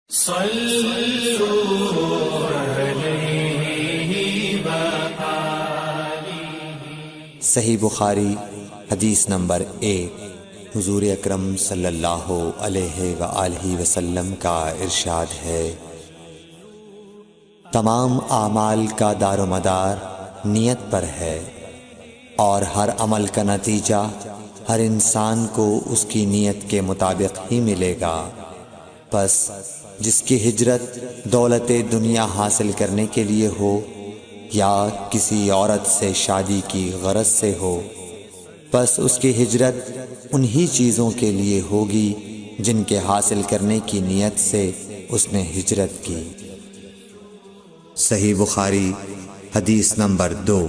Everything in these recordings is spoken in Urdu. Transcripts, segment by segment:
صلوا علیہ وآلہ۔ صحیح بخاری حدیث نمبر 1۔ حضور اکرم صلی اللہ علیہ وآلہ وسلم کا ارشاد ہے، تمام اعمال کا دار و مدار نیت پر ہے، اور ہر عمل کا نتیجہ ہر انسان کو اس کی نیت کے مطابق ہی ملے گا۔ پس جس کی ہجرت دولت دنیا حاصل کرنے کے لیے ہو یا کسی عورت سے شادی کی غرض سے ہو، پس اس کی ہجرت انہی چیزوں کے لیے ہوگی جن کے حاصل کرنے کی نیت سے اس نے ہجرت کی۔ صحیح بخاری حدیث نمبر 2۔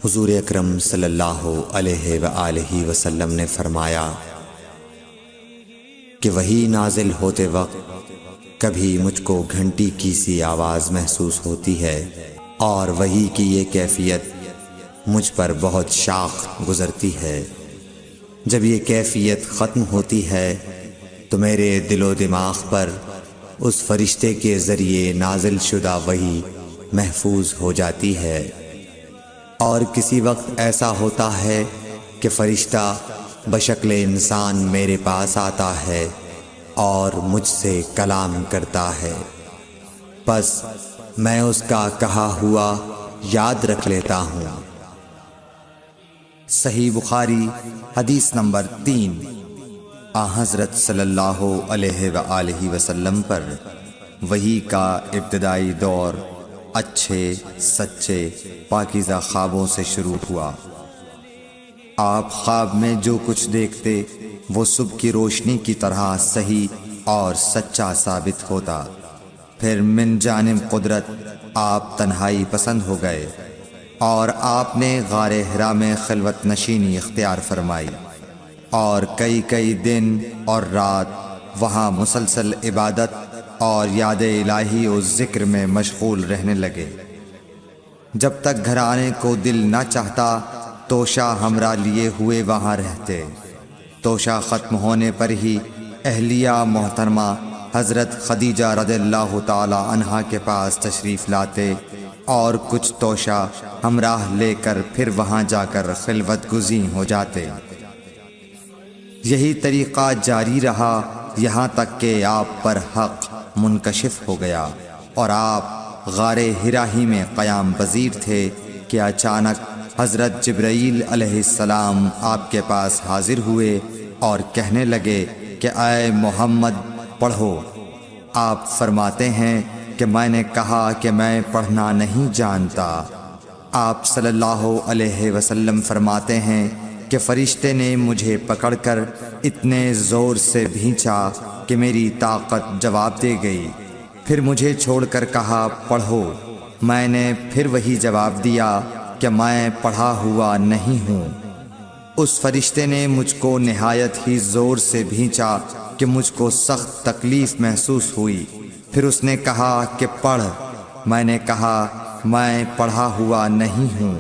حضور اکرم صلی اللہ علیہ وآلہ وسلم نے فرمایا کہ وحی نازل ہوتے وقت کبھی مجھ کو گھنٹی کی سی آواز محسوس ہوتی ہے، اور وحی کی یہ کیفیت مجھ پر بہت شاخ گزرتی ہے۔ جب یہ کیفیت ختم ہوتی ہے تو میرے دل و دماغ پر اس فرشتے کے ذریعے نازل شدہ وحی محفوظ ہو جاتی ہے، اور کسی وقت ایسا ہوتا ہے کہ فرشتہ بشکل انسان میرے پاس آتا ہے اور مجھ سے کلام کرتا ہے، پس میں اس کا کہا ہوا یاد رکھ لیتا ہوں۔ صحیح بخاری حدیث نمبر 3۔ حضرت صلی اللہ علیہ وآلہ وسلم پر وحی کا ابتدائی دور اچھے سچے پاکیزہ خوابوں سے شروع ہوا۔ آپ خواب میں جو کچھ دیکھتے وہ صبح کی روشنی کی طرح صحیح اور سچا ثابت ہوتا۔ پھر من جانب قدرت آپ تنہائی پسند ہو گئے، اور آپ نے غار حرا میں خلوت نشینی اختیار فرمائی، اور کئی دن اور رات وہاں مسلسل عبادت اور یاد الہی و ذکر میں مشغول رہنے لگے۔ جب تک گھر آنے کو دل نہ چاہتا توشہ ہمراہ لیے ہوئے وہاں رہتے۔ توشہ ختم ہونے پر ہی اہلیہ محترمہ حضرت خدیجہ رضی اللہ تعالی عنہا کے پاس تشریف لاتے، اور کچھ توشہ ہمراہ لے کر پھر وہاں جا کر خلوت گزین ہو جاتے۔ یہی طریقہ جاری رہا یہاں تک کہ آپ پر حق منکشف ہو گیا، اور آپ غار حرا ہی میں قیام پذیر تھے کہ اچانک حضرت جبرائیل علیہ السلام آپ کے پاس حاضر ہوئے اور کہنے لگے کہ اے محمد پڑھو۔ آپ فرماتے ہیں کہ میں نے کہا کہ میں پڑھنا نہیں جانتا۔ آپ صلی اللہ علیہ وسلم فرماتے ہیں کہ فرشتے نے مجھے پکڑ کر اتنے زور سے بھینچا کہ میری طاقت جواب دے گئی۔ پھر مجھے چھوڑ کر کہا پڑھو۔ میں نے پھر وہی جواب دیا کہ میں پڑھا ہوا نہیں ہوں۔ اس فرشتے نے مجھ کو نہایت ہی زور سے بھینچا کہ مجھ کو سخت تکلیف محسوس ہوئی۔ پھر اس نے کہا کہ پڑھ۔ میں نے کہا میں پڑھا ہوا نہیں ہوں۔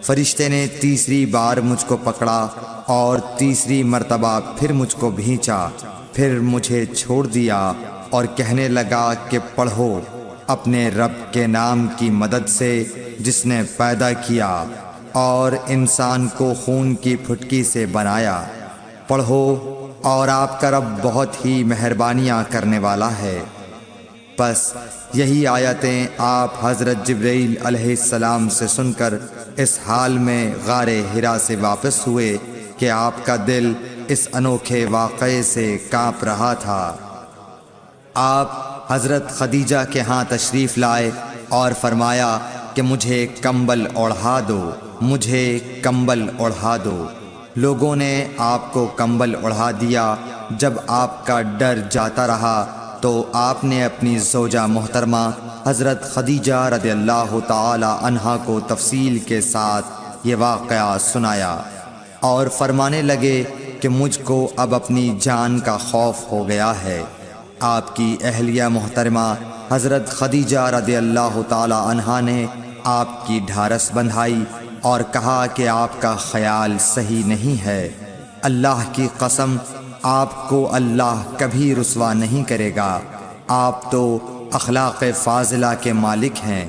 فرشتے نے تیسری بار مجھ کو پکڑا اور تیسری مرتبہ پھر مجھ کو بھینچا، پھر مجھے چھوڑ دیا اور کہنے لگا کہ پڑھو اپنے رب کے نام کی مدد سے جس نے پیدا کیا اور انسان کو خون کی پھٹکی سے بنایا۔ پڑھو اور آپ کا رب بہت ہی مہربانیاں کرنے والا ہے۔ پس یہی آیتیں آپ حضرت جبرائیل علیہ السلام سے سن کر اس حال میں غار حرا سے واپس ہوئے کہ آپ کا دل اس انوکھے واقعے سے کانپ رہا تھا۔ آپ حضرت خدیجہ کے ہاں تشریف لائے اور فرمایا کہ مجھے کمبل اوڑھا دو، مجھے کمبل اوڑھا دو۔ لوگوں نے آپ کو کمبل اوڑھا دیا۔ جب آپ کا ڈر جاتا رہا تو آپ نے اپنی زوجہ محترمہ حضرت خدیجہ رضی اللہ تعالی عنہا کو تفصیل کے ساتھ یہ واقعہ سنایا، اور فرمانے لگے کہ مجھ کو اب اپنی جان کا خوف ہو گیا ہے۔ آپ کی اہلیہ محترمہ حضرت خدیجہ رضی اللہ تعالی عنہا نے آپ کی ڈھارس بندھائی اور کہا کہ آپ کا خیال صحیح نہیں ہے۔ اللہ کی قسم آپ کو اللہ کبھی رسوا نہیں کرے گا۔ آپ تو اخلاق فاضلہ کے مالک ہیں،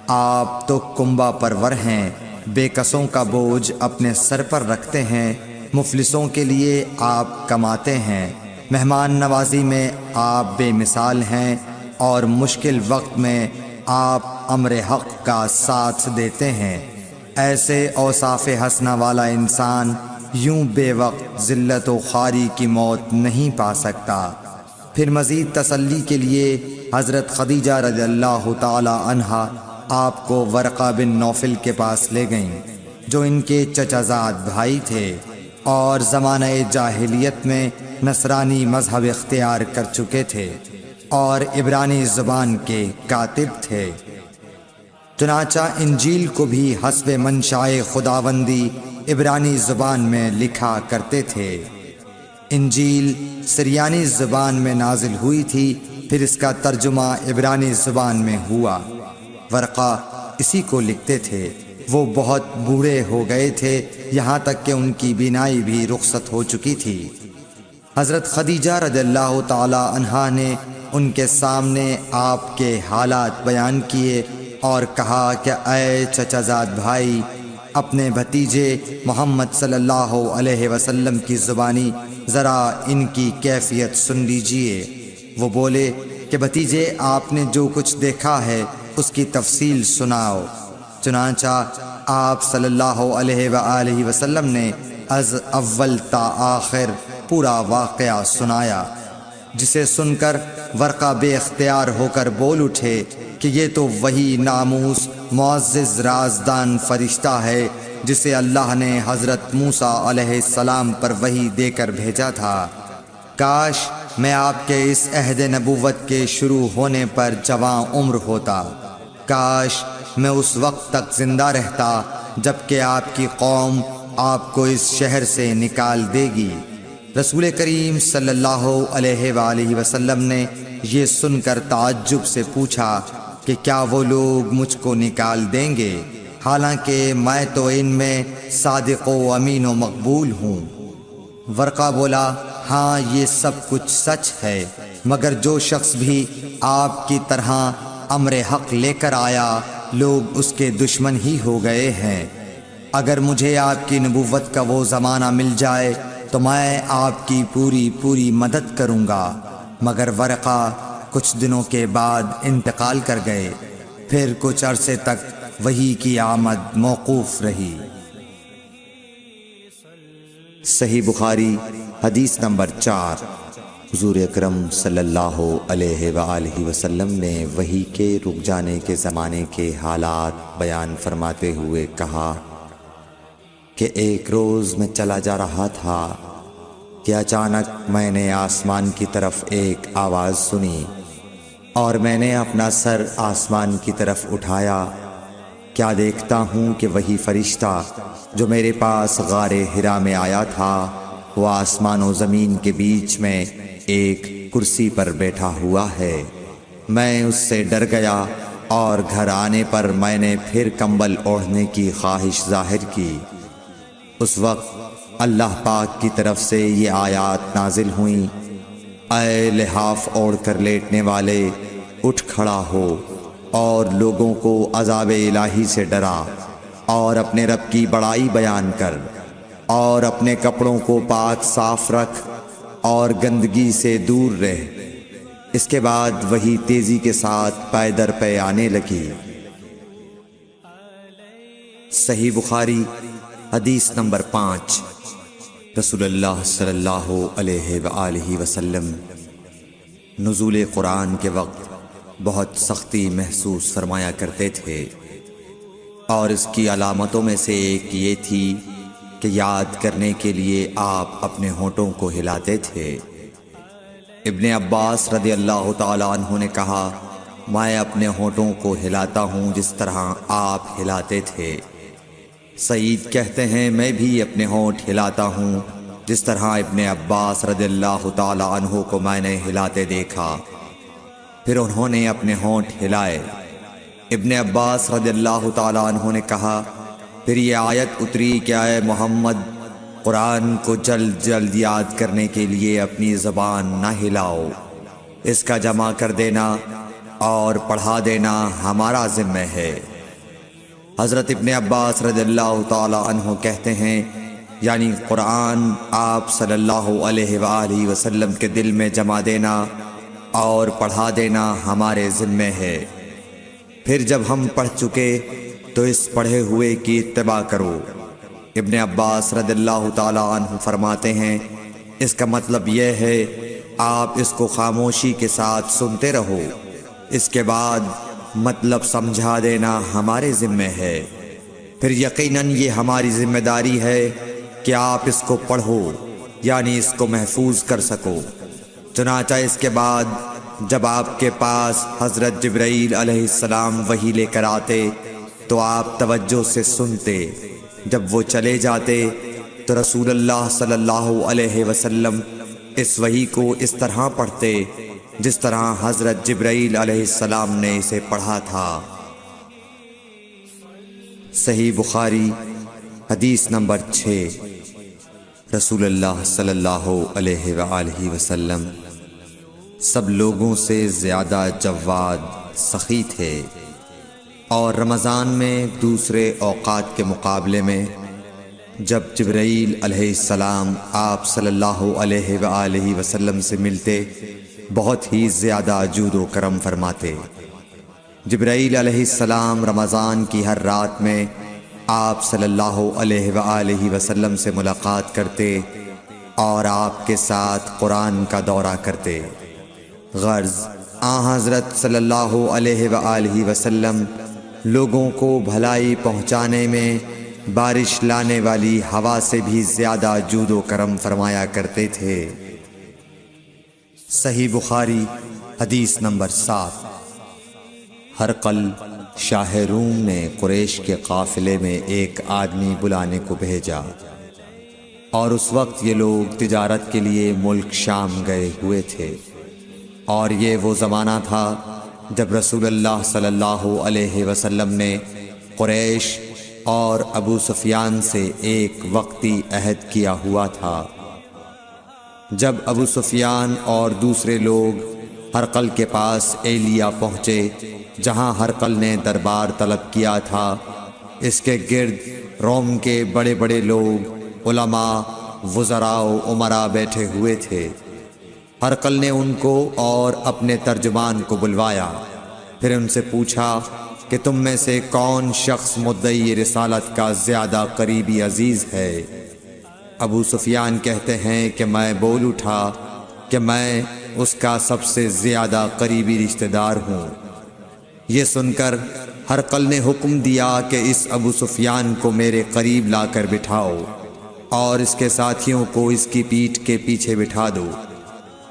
آپ تو کنبہ پرور ہیں، بے کسوں کا بوجھ اپنے سر پر رکھتے ہیں، مفلسوں کے لیے آپ کماتے ہیں، مہمان نوازی میں آپ بے مثال ہیں، اور مشکل وقت میں آپ امر حق کا ساتھ دیتے ہیں۔ ایسے اوصاف حسنہ والا انسان یوں بے وقت ذلت و خواری کی موت نہیں پا سکتا۔ پھر مزید تسلی کے لیے حضرت خدیجہ رضی اللہ تعالی عنہا آپ کو ورقہ بن نوفل کے پاس لے گئیں، جو ان کے چچا زاد بھائی تھے اور زمانہ جاہلیت میں نصرانی مذہب اختیار کر چکے تھے اور عبرانی زبان کے کاتب تھے۔ چنانچہ انجیل کو بھی حسب منشائے خداوندی عبرانی زبان میں لکھا کرتے تھے۔ انجیل سریانی زبان میں نازل ہوئی تھی، پھر اس کا ترجمہ عبرانی زبان میں ہوا۔ ورقہ اسی کو لکھتے تھے۔ وہ بہت بوڑھے ہو گئے تھے، یہاں تک کہ ان کی بینائی بھی رخصت ہو چکی تھی۔ حضرت خدیجہ رضی اللہ تعالی عنہا نے ان کے سامنے آپ کے حالات بیان کیے اور کہا کہ اے چچا زاد بھائی، اپنے بھتیجے محمد صلی اللہ علیہ وسلم کی زبانی ذرا ان کی کیفیت سن لیجئے۔ وہ بولے کہ بھتیجے، آپ نے جو کچھ دیکھا ہے اس کی تفصیل سناؤ۔ چنانچہ آپ صلی اللہ علیہ وآلہ وسلم نے از اول تا آخر پورا واقعہ سنایا، جسے سن کر ورقہ بے اختیار ہو کر بول اٹھے کہ یہ تو وہی ناموس معزز رازدان فرشتہ ہے جسے اللہ نے حضرت موسیٰ علیہ السلام پر وحی دے کر بھیجا تھا۔ کاش میں آپ کے اس عہد نبوت کے شروع ہونے پر جواں عمر ہوتا، کاش میں اس وقت تک زندہ رہتا جب کہ آپ کی قوم آپ کو اس شہر سے نکال دے گی۔ رسول کریم صلی اللہ علیہ وآلہ وسلم نے یہ سن کر تعجب سے پوچھا کہ کیا وہ لوگ مجھ کو نکال دیں گے، حالانکہ میں تو ان میں صادق و امین و مقبول ہوں۔ ورقہ بولا، ہاں یہ سب کچھ سچ ہے، مگر جو شخص بھی آپ کی طرح امر حق لے کر آیا لوگ اس کے دشمن ہی ہو گئے ہیں۔ اگر مجھے آپ کی نبوت کا وہ زمانہ مل جائے تو میں آپ کی پوری مدد کروں گا، مگر ورقہ کچھ دنوں کے بعد انتقال کر گئے۔ پھر کچھ عرصے تک وحی کی آمد موقوف رہی۔ صحیح بخاری حدیث نمبر 4۔ حضور اکرم صلی اللہ علیہ وآلہ وسلم نے وحی کے رک جانے کے زمانے کے حالات بیان فرماتے ہوئے کہا کہ ایک روز میں چلا جا رہا تھا کہ اچانک میں نے آسمان کی طرف ایک آواز سنی اور میں نے اپنا سر آسمان کی طرف اٹھایا۔ کیا دیکھتا ہوں کہ وہی فرشتہ جو میرے پاس غار حرا میں آیا تھا وہ آسمان و زمین کے بیچ میں ایک کرسی پر بیٹھا ہوا ہے۔ میں اس سے ڈر گیا اور گھر آنے پر میں نے پھر کمبل اوڑھنے کی خواہش ظاہر کی۔ اس وقت اللہ پاک کی طرف سے یہ آیات نازل ہوئیں، اے لحاف اوڑھ کر لیٹنے والے، اٹھ کھڑا ہو اور لوگوں کو عذاب الہی سے ڈرا اور اپنے رب کی بڑائی بیان کر اور اپنے کپڑوں کو پاک صاف رکھ اور گندگی سے دور رہ۔ اس کے بعد وہی تیزی کے ساتھ پے در پے آنے لگی۔ صحیح بخاری حدیث نمبر 5۔ رسول اللہ صلی اللہ علیہ وآلہ وسلم نزول قرآن کے وقت بہت سختی محسوس فرمایا کرتے تھے، اور اس کی علامتوں میں سے ایک یہ تھی کہ یاد کرنے کے لیے آپ اپنے ہونٹوں کو ہلاتے تھے۔ ابن عباس رضی اللہ تعالیٰ عنہ نے کہا، میں اپنے ہونٹوں کو ہلاتا ہوں جس طرح آپ ہلاتے تھے۔ سعید کہتے ہیں، میں بھی اپنے ہونٹ ہلاتا ہوں جس طرح ابن عباس رضی اللہ تعالیٰ عنہ کو میں نے ہلاتے دیکھا۔ پھر انہوں نے اپنے ہونٹ ہلائے۔ ابن عباس رضی اللہ تعالیٰ عنہ نے کہا، پھر یہ آیت اتری کہ اے محمد، قرآن کو جلد جلد یاد کرنے کے لیے اپنی زبان نہ ہلاؤ، اس کا جمع کر دینا اور پڑھا دینا ہمارا ذمہ ہے۔ حضرت ابن عباس رضی اللہ تعالی عنہ کہتے ہیں، یعنی قرآن آپ صلی اللہ علیہ وآلہ وسلم کے دل میں جمع دینا اور پڑھا دینا ہمارے ذمہ ہے۔ پھر جب ہم پڑھ چکے تو اس پڑھے ہوئے کی اتباع کرو۔ ابن عباس رضی اللہ تعالی عنہ فرماتے ہیں، اس کا مطلب یہ ہے آپ اس کو خاموشی کے ساتھ سنتے رہو، اس کے بعد مطلب سمجھا دینا ہمارے ذمہ ہے۔ پھر یقیناً یہ ہماری ذمہ داری ہے کہ آپ اس کو پڑھو، یعنی اس کو محفوظ کر سکو۔ چنانچہ اس کے بعد جب آپ کے پاس حضرت جبرائیل علیہ السلام وحی لے کر آتے تو آپ توجہ سے سنتے، جب وہ چلے جاتے تو رسول اللہ صلی اللہ علیہ وسلم اس وحی کو اس طرح پڑھتے جس طرح حضرت جبرائیل علیہ السلام نے اسے پڑھا تھا۔ صحیح بخاری حدیث نمبر 6۔ رسول اللہ صلی اللہ علیہ وآلہ وسلم سب لوگوں سے زیادہ جواد سخی تھے، اور رمضان میں دوسرے اوقات کے مقابلے میں جب جبرائیل علیہ السلام آپ صلی اللہ علیہ وآلہ وسلم سے ملتے بہت ہی زیادہ جود و کرم فرماتے۔ جبرائیل علیہ السلام رمضان کی ہر رات میں آپ صلی اللہ علیہ وآلہ وسلم سے ملاقات کرتے اور آپ کے ساتھ قرآن کا دورہ کرتے۔ غرض حضرت صلی اللہ علیہ وآلہ وسلم لوگوں کو بھلائی پہنچانے میں بارش لانے والی ہوا سے بھی زیادہ جود و کرم فرمایا کرتے تھے۔ صحیح بخاری حدیث نمبر 7۔ ہرقل شاہ روم نے قریش کے قافلے میں ایک آدمی بلانے کو بھیجا، اور اس وقت یہ لوگ تجارت کے لیے ملک شام گئے ہوئے تھے، اور یہ وہ زمانہ تھا جب رسول اللہ صلی اللہ علیہ وسلم نے قریش اور ابو سفیان سے ایک وقتی عہد کیا ہوا تھا۔ جب ابو سفیان اور دوسرے لوگ ہرقل کے پاس ایلیا پہنچے جہاں ہرقل نے دربار طلب کیا تھا، اس کے گرد روم کے بڑے بڑے لوگ، علماء، وزراء و امراء بیٹھے ہوئے تھے۔ ہرقل نے ان کو اور اپنے ترجمان کو بلوایا، پھر ان سے پوچھا کہ تم میں سے کون شخص مدعی رسالت کا زیادہ قریبی عزیز ہے؟ ابو سفیان کہتے ہیں کہ میں بول اٹھا کہ میں اس کا سب سے زیادہ قریبی رشتہ دار ہوں۔ یہ سن کر ہرقل نے حکم دیا کہ اس ابو سفیان کو میرے قریب لا کر بٹھاؤ اور اس کے ساتھیوں کو اس کی پیٹھ کے پیچھے بٹھا دو۔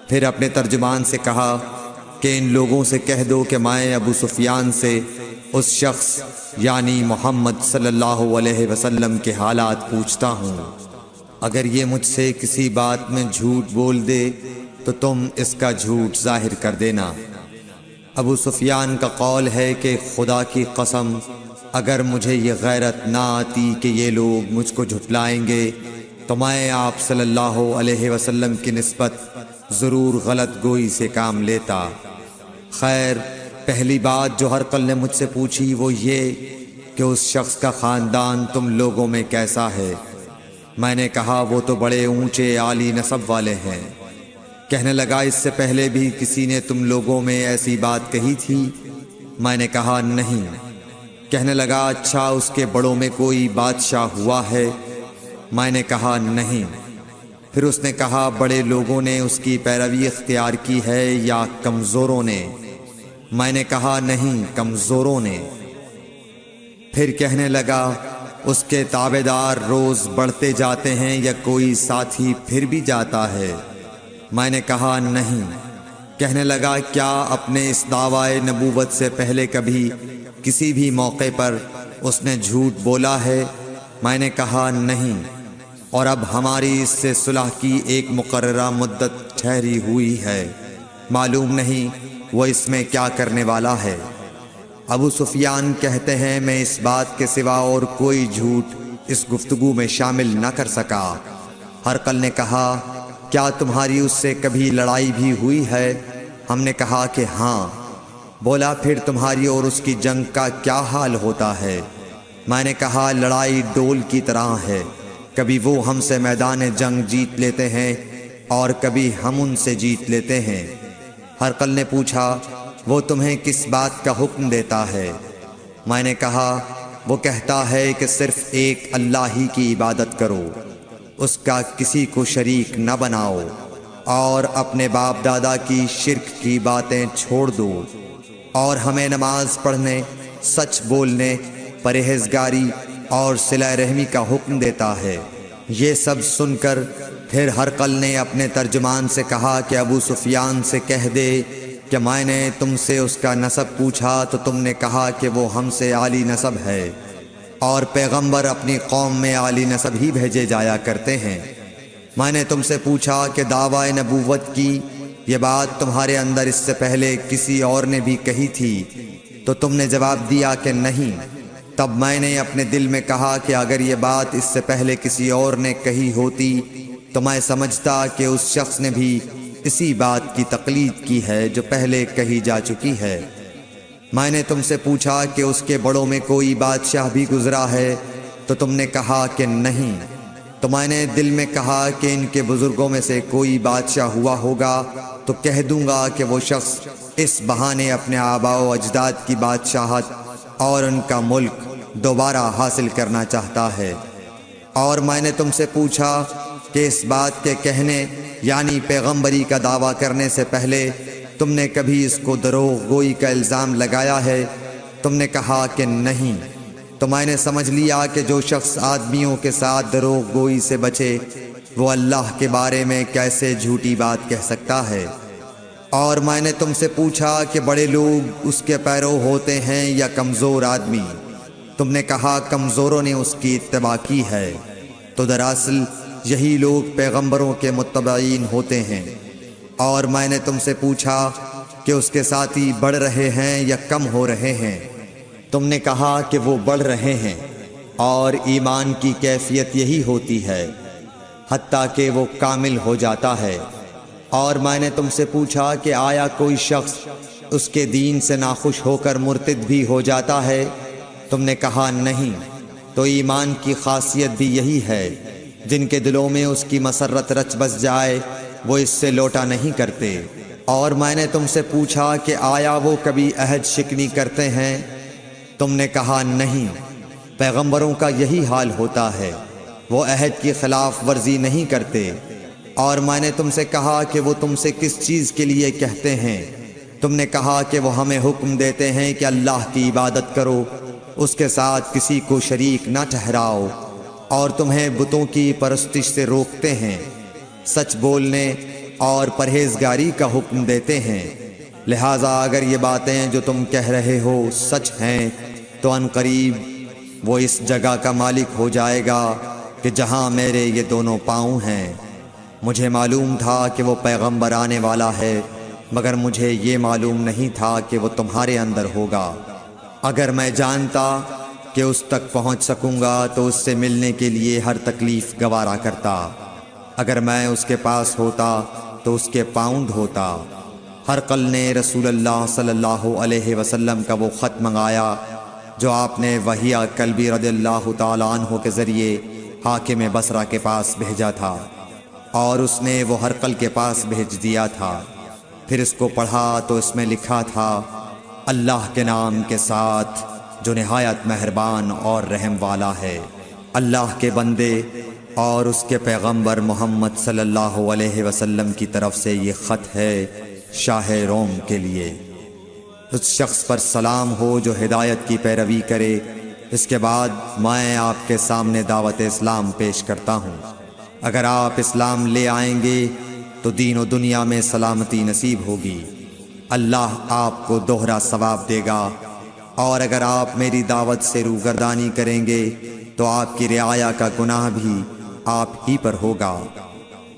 پھر اپنے ترجمان سے کہا کہ ان لوگوں سے کہہ دو کہ میں ابو سفیان سے اس شخص یعنی محمد صلی اللہ علیہ وسلم کے حالات پوچھتا ہوں، اگر یہ مجھ سے کسی بات میں جھوٹ بول دے تو تم اس کا جھوٹ ظاہر کر دینا۔ ابو سفیان کا قول ہے کہ خدا کی قسم اگر مجھے یہ غیرت نہ آتی کہ یہ لوگ مجھ کو جھٹلائیں گے تو میں آپ صلی اللہ علیہ وسلم کی نسبت ضرور غلط گوئی سے کام لیتا۔ خیر، پہلی بات جو ہرقل نے مجھ سے پوچھی وہ یہ کہ اس شخص کا خاندان تم لوگوں میں کیسا ہے؟ میں نے کہا وہ تو بڑے اونچے عالی نسب والے ہیں۔ کہنے لگا اس سے پہلے بھی کسی نے تم لوگوں میں ایسی بات کہی تھی؟ میں نے کہا نہیں۔ کہنے لگا اچھا اس کے بڑوں میں کوئی بادشاہ ہوا ہے؟ میں نے کہا نہیں۔ پھر اس نے کہا بڑے لوگوں نے اس کی پیروی اختیار کی ہے یا کمزوروں نے؟ میں نے کہا نہیں، کمزوروں نے۔ پھر کہنے لگا اس کے تابعدار روز بڑھتے جاتے ہیں یا کوئی ساتھی پھر بھی جاتا ہے؟ میں نے کہا نہیں۔ کہنے لگا کیا اپنے اس دعوی نبوت سے پہلے کبھی کسی بھی موقع پر اس نے جھوٹ بولا ہے؟ میں نے کہا نہیں، اور اب ہماری اس سے صلح کی ایک مقررہ مدت ٹھہری ہوئی ہے، معلوم نہیں وہ اس میں کیا کرنے والا ہے۔ ابو سفیان کہتے ہیں میں اس بات کے سوا اور کوئی جھوٹ اس گفتگو میں شامل نہ کر سکا۔ ہرقل نے کہا کیا تمہاری اس سے کبھی لڑائی بھی ہوئی ہے؟ ہم نے کہا کہ ہاں۔ بولا پھر تمہاری اور اس کی جنگ کا کیا حال ہوتا ہے؟ میں نے کہا لڑائی ڈول کی طرح ہے، کبھی وہ ہم سے میدان جنگ جیت لیتے ہیں اور کبھی ہم ان سے جیت لیتے ہیں۔ ہرقل نے پوچھا وہ تمہیں کس بات کا حکم دیتا ہے؟ میں نے کہا وہ کہتا ہے کہ صرف ایک اللہ ہی کی عبادت کرو، اس کا کسی کو شریک نہ بناؤ، اور اپنے باپ دادا کی شرک کی باتیں چھوڑ دو، اور ہمیں نماز پڑھنے، سچ بولنے، پرہیزگاری اور صلہ رحمی کا حکم دیتا ہے۔ یہ سب سن کر پھر ہرقل نے اپنے ترجمان سے کہا کہ ابو سفیان سے کہہ دے کہ میں نے تم سے اس کا نسب پوچھا تو تم نے کہا کہ وہ ہم سے عالی نسب ہے، اور پیغمبر اپنی قوم میں عالی نسب ہی بھیجے جایا کرتے ہیں۔ میں نے تم سے پوچھا کہ دعویٰ نبوت کی یہ بات تمہارے اندر اس سے پہلے کسی اور نے بھی کہی تھی؟ تو تم نے جواب دیا کہ نہیں۔ تب میں نے اپنے دل میں کہا کہ اگر یہ بات اس سے پہلے کسی اور نے کہی ہوتی تو میں سمجھتا کہ اس شخص نے بھی اسی بات کی تقلید کی ہے جو پہلے کہی جا چکی ہے۔ میں نے تم سے پوچھا کہ اس کے بڑوں میں کوئی بادشاہ بھی گزرا ہے تو تم نے کہا کہ نہیں۔ تو میں نے دل میں کہا کہ ان کے بزرگوں میں سے کوئی بادشاہ ہوا ہوگا تو کہہ دوں گا کہ وہ شخص اس بہانے اپنے آباء و اجداد کی بادشاہت اور ان کا ملک دوبارہ حاصل کرنا چاہتا ہے۔ اور میں نے تم سے پوچھا کہ اس بات کے کہنے یعنی پیغمبری کا دعویٰ کرنے سے پہلے تم نے کبھی اس کو دروغ گوئی کا الزام لگایا ہے؟ تم نے کہا کہ نہیں۔ تو میں نے سمجھ لیا کہ جو شخص آدمیوں کے ساتھ دروغ گوئی سے بچے وہ اللہ کے بارے میں کیسے جھوٹی بات کہہ سکتا ہے۔ اور میں نے تم سے پوچھا کہ بڑے لوگ اس کے پیرو ہوتے ہیں یا کمزور آدمی؟ تم نے کہا کمزوروں نے اس کی اتباع کی ہے۔ تو دراصل یہی لوگ پیغمبروں کے متبعین ہوتے ہیں۔ اور میں نے تم سے پوچھا کہ اس کے ساتھی بڑھ رہے ہیں یا کم ہو رہے ہیں؟ تم نے کہا کہ وہ بڑھ رہے ہیں، اور ایمان کی کیفیت یہی ہوتی ہے حتیٰ کہ وہ کامل ہو جاتا ہے۔ اور میں نے تم سے پوچھا کہ آیا کوئی شخص اس کے دین سے ناخوش ہو کر مرتد بھی ہو جاتا ہے؟ تم نے کہا نہیں۔ تو ایمان کی خاصیت بھی یہی ہے، جن کے دلوں میں اس کی مسرت رچ بس جائے وہ اس سے لوٹا نہیں کرتے۔ اور میں نے تم سے پوچھا کہ آیا وہ کبھی عہد شکنی کرتے ہیں؟ تم نے کہا نہیں۔ پیغمبروں کا یہی حال ہوتا ہے، وہ عہد کی خلاف ورزی نہیں کرتے۔ اور میں نے تم سے کہا کہ وہ تم سے کس چیز کے لیے کہتے ہیں؟ تم نے کہا کہ وہ ہمیں حکم دیتے ہیں کہ اللہ کی عبادت کرو، اس کے ساتھ کسی کو شریک نہ ٹھہراؤ، اور تمہیں بتوں کی پرستش سے روکتے ہیں، سچ بولنے اور پرہیزگاری کا حکم دیتے ہیں۔ لہٰذا اگر یہ باتیں جو تم کہہ رہے ہو سچ ہیں تو ان قریب وہ اس جگہ کا مالک ہو جائے گا کہ جہاں میرے یہ دونوں پاؤں ہیں۔ مجھے معلوم تھا کہ وہ پیغمبر آنے والا ہے، مگر مجھے یہ معلوم نہیں تھا کہ وہ تمہارے اندر ہوگا۔ اگر میں جانتا کہ اس تک پہنچ سکوں گا تو اس سے ملنے کے لیے ہر تکلیف گوارا کرتا۔ اگر میں اس کے پاس ہوتا تو اس کے پاؤں دھوتا۔ ہرقل نے رسول اللہ صلی اللہ علیہ وسلم کا وہ خط منگایا جو آپ نے وحیہ کلبی رضی اللہ تعالیٰ عنہ کے ذریعے حاکم بصرہ کے پاس بھیجا تھا، اور اس نے وہ ہرقل کے پاس بھیج دیا تھا۔ پھر اس کو پڑھا تو اس میں لکھا تھا، اللہ کے نام کے ساتھ جو نہایت مہربان اور رحم والا ہے۔ اللہ کے بندے اور اس کے پیغمبر محمد صلی اللہ علیہ وسلم کی طرف سے یہ خط ہے شاہ روم کے لیے۔ اس شخص پر سلام ہو جو ہدایت کی پیروی کرے۔ اس کے بعد میں آپ کے سامنے دعوت اسلام پیش کرتا ہوں۔ اگر آپ اسلام لے آئیں گے تو دین و دنیا میں سلامتی نصیب ہوگی، اللہ آپ کو دوہرا ثواب دے گا، اور اگر آپ میری دعوت سے روگردانی کریں گے تو آپ کی رعایا کا گناہ بھی آپ ہی پر ہوگا۔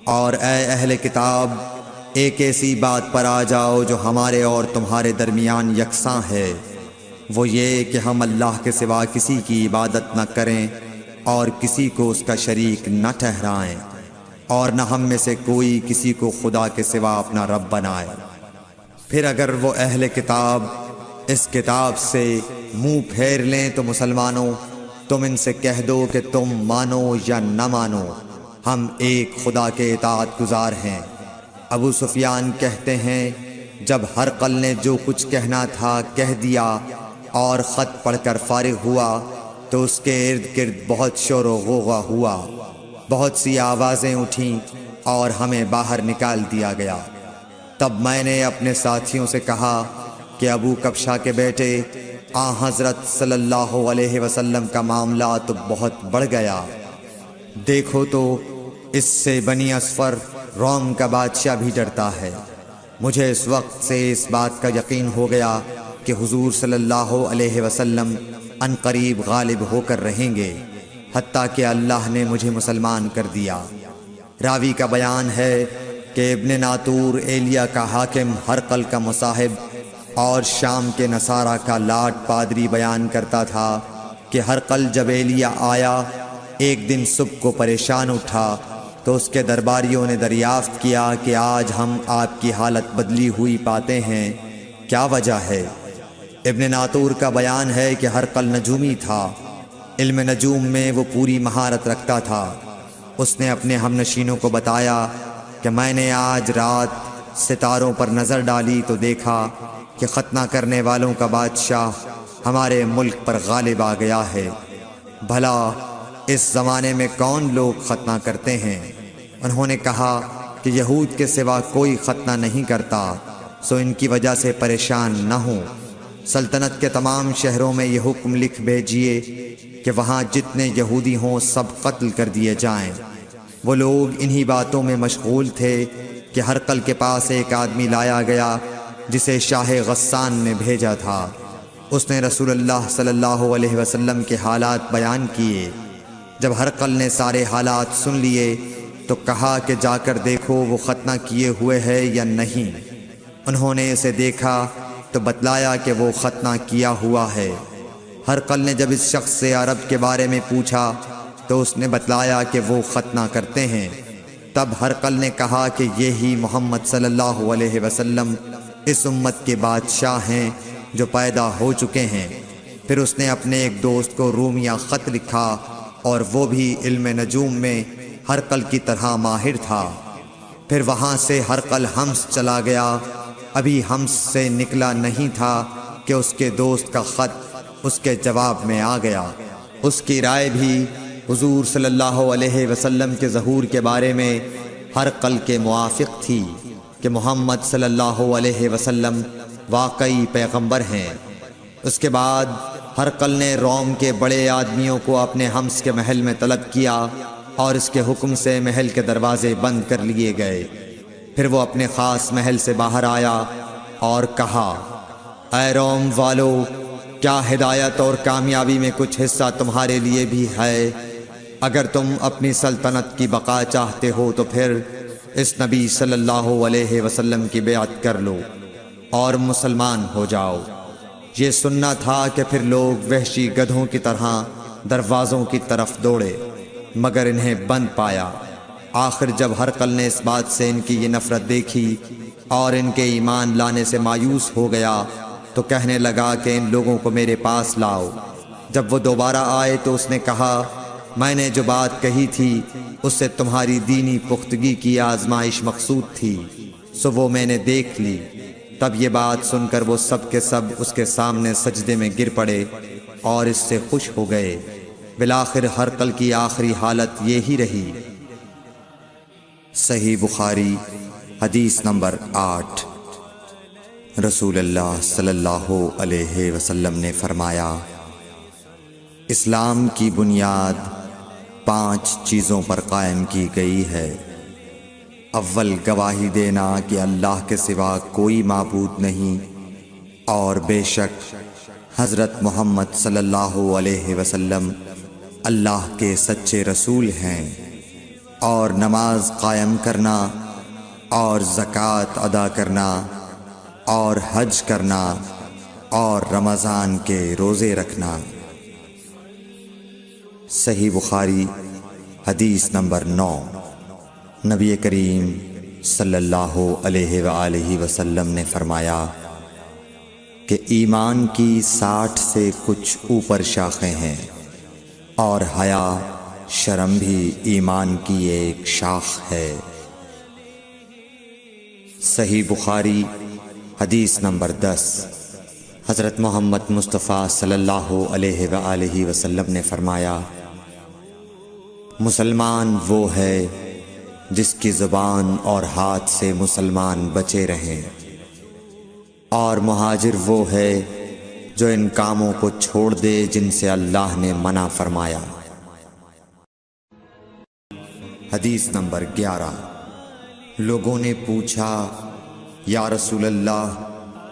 اور اے اہل کتاب، ایک ایسی بات پر آ جاؤ جو ہمارے اور تمہارے درمیان یکساں ہے، وہ یہ کہ ہم اللہ کے سوا کسی کی عبادت نہ کریں اور کسی کو اس کا شریک نہ ٹھہرائیں، اور نہ ہم میں سے کوئی کسی کو خدا کے سوا اپنا رب بنائے۔ پھر اگر وہ اہل کتاب اس کتاب سے منہ پھیر لیں تو مسلمانوں تم ان سے کہہ دو کہ تم مانو یا نہ مانو، ہم ایک خدا کے اطاعت گزار ہیں۔ ابو سفیان کہتے ہیں جب ہرقل نے جو کچھ کہنا تھا کہہ دیا اور خط پڑھ کر فارغ ہوا تو اس کے ارد گرد بہت شور و غوغا ہوا، بہت سی آوازیں اٹھیں اور ہمیں باہر نکال دیا گیا۔ تب میں نے اپنے ساتھیوں سے کہا کہ ابو کبشہ کے بیٹے حضرت صلی اللہ علیہ وسلم کا معاملہ تو بہت بڑھ گیا، دیکھو تو اس سے بنی اصفر روم کا بادشاہ بھی ڈرتا ہے۔ مجھے اس وقت سے اس بات کا یقین ہو گیا کہ حضور صلی اللہ علیہ وسلم ان قریب غالب ہو کر رہیں گے، حتیٰ کہ اللہ نے مجھے مسلمان کر دیا۔ راوی کا بیان ہے کہ ابن ناطور ایلیا کا حاکم ہرقل کا مصاحب اور شام کے نصارہ کا لاٹ پادری بیان کرتا تھا کہ ہرقل جب ایلیا آیا ایک دن صبح کو پریشان اٹھا تو اس کے درباریوں نے دریافت کیا کہ آج ہم آپ کی حالت بدلی ہوئی پاتے ہیں، کیا وجہ ہے؟ ابن ناطور کا بیان ہے کہ ہرقل نجومی تھا، علم نجوم میں وہ پوری مہارت رکھتا تھا۔ اس نے اپنے ہم نشینوں کو بتایا کہ میں نے آج رات ستاروں پر نظر ڈالی تو دیکھا کہ ختنہ کرنے والوں کا بادشاہ ہمارے ملک پر غالب آ گیا ہے۔ بھلا اس زمانے میں کون لوگ ختنہ کرتے ہیں؟ انہوں نے کہا کہ یہود کے سوا کوئی ختنہ نہیں کرتا، سو ان کی وجہ سے پریشان نہ ہوں۔ سلطنت کے تمام شہروں میں یہ حکم لکھ بھیجیے کہ وہاں جتنے یہودی ہوں سب قتل کر دیے جائیں۔ وہ لوگ انہی باتوں میں مشغول تھے کہ ہرقل کے پاس ایک آدمی لایا گیا جسے شاہ غسان نے بھیجا تھا۔ اس نے رسول اللہ صلی اللہ علیہ وسلم کے حالات بیان کیے۔ جب ہرقل نے سارے حالات سن لیے تو کہا کہ جا کر دیکھو وہ ختنہ کیے ہوئے ہے یا نہیں۔ انہوں نے اسے دیکھا تو بتلایا کہ وہ ختنہ کیا ہوا ہے۔ ہرقل نے جب اس شخص سے عرب کے بارے میں پوچھا تو اس نے بتلایا کہ وہ ختنہ کرتے ہیں۔ تب ہرقل نے کہا کہ یہی محمد صلی اللہ علیہ وسلم اس امت کے بادشاہ ہیں جو پیدا ہو چکے ہیں۔ پھر اس نے اپنے ایک دوست کو رومیہ خط لکھا اور وہ بھی علم نجوم میں ہرقل کی طرح ماہر تھا۔ پھر وہاں سے ہرقل حمص چلا گیا، ابھی حمص سے نکلا نہیں تھا کہ اس کے دوست کا خط اس کے جواب میں آ گیا۔ اس کی رائے بھی حضور صلی اللہ علیہ وسلم کے ظہور کے بارے میں ہرقل کے موافق تھی کہ محمد صلی اللہ علیہ وسلم واقعی پیغمبر ہیں۔ اس کے بعد ہرقل نے روم کے بڑے آدمیوں کو اپنے حمص کے محل میں طلب کیا اور اس کے حکم سے محل کے دروازے بند کر لیے گئے۔ پھر وہ اپنے خاص محل سے باہر آیا اور کہا، اے روم والو، کیا ہدایت اور کامیابی میں کچھ حصہ تمہارے لیے بھی ہے؟ اگر تم اپنی سلطنت کی بقا چاہتے ہو تو پھر اس نبی صلی اللہ علیہ وسلم کی بیعت کر لو اور مسلمان ہو جاؤ۔ یہ سننا تھا کہ پھر لوگ وحشی گدھوں کی طرح دروازوں کی طرف دوڑے، مگر انہیں بند پایا۔ آخر جب ہرقل نے اس بات سے ان کی یہ نفرت دیکھی اور ان کے ایمان لانے سے مایوس ہو گیا تو کہنے لگا کہ ان لوگوں کو میرے پاس لاؤ۔ جب وہ دوبارہ آئے تو اس نے کہا، میں نے جو بات کہی تھی اس سے تمہاری دینی پختگی کی آزمائش مقصود تھی، سو وہ میں نے دیکھ لی۔ تب یہ بات سن کر وہ سب کے سب اس کے سامنے سجدے میں گر پڑے اور اس سے خوش ہو گئے۔ بالآخر ہرقل کی آخری حالت یہی رہی۔ صحیح بخاری حدیث نمبر 8۔ رسول اللہ صلی اللہ علیہ وسلم نے فرمایا، اسلام کی بنیاد 5 چیزوں پر قائم کی گئی ہے۔ اول، گواہی دینا کہ اللہ کے سوا کوئی معبود نہیں اور بے شک حضرت محمد صلی اللہ علیہ وسلم اللہ کے سچے رسول ہیں، اور نماز قائم کرنا اور زکوٰۃ ادا کرنا اور حج کرنا اور رمضان کے روزے رکھنا۔ صحیح بخاری حدیث نمبر 9۔ نبی کریم صلی اللہ علیہ وآلہ وسلم نے فرمایا کہ ایمان کی 60 سے کچھ اوپر شاخیں ہیں، اور حیا شرم بھی ایمان کی ایک شاخ ہے۔ صحیح بخاری حدیث نمبر 10۔ حضرت محمد مصطفیٰ صلی اللہ علیہ وآلہ وسلم نے فرمایا، مسلمان وہ ہے جس کی زبان اور ہاتھ سے مسلمان بچے رہیں، اور مہاجر وہ ہے جو ان کاموں کو چھوڑ دے جن سے اللہ نے منع فرمایا۔ حدیث نمبر 11۔ لوگوں نے پوچھا، یا رسول اللہ،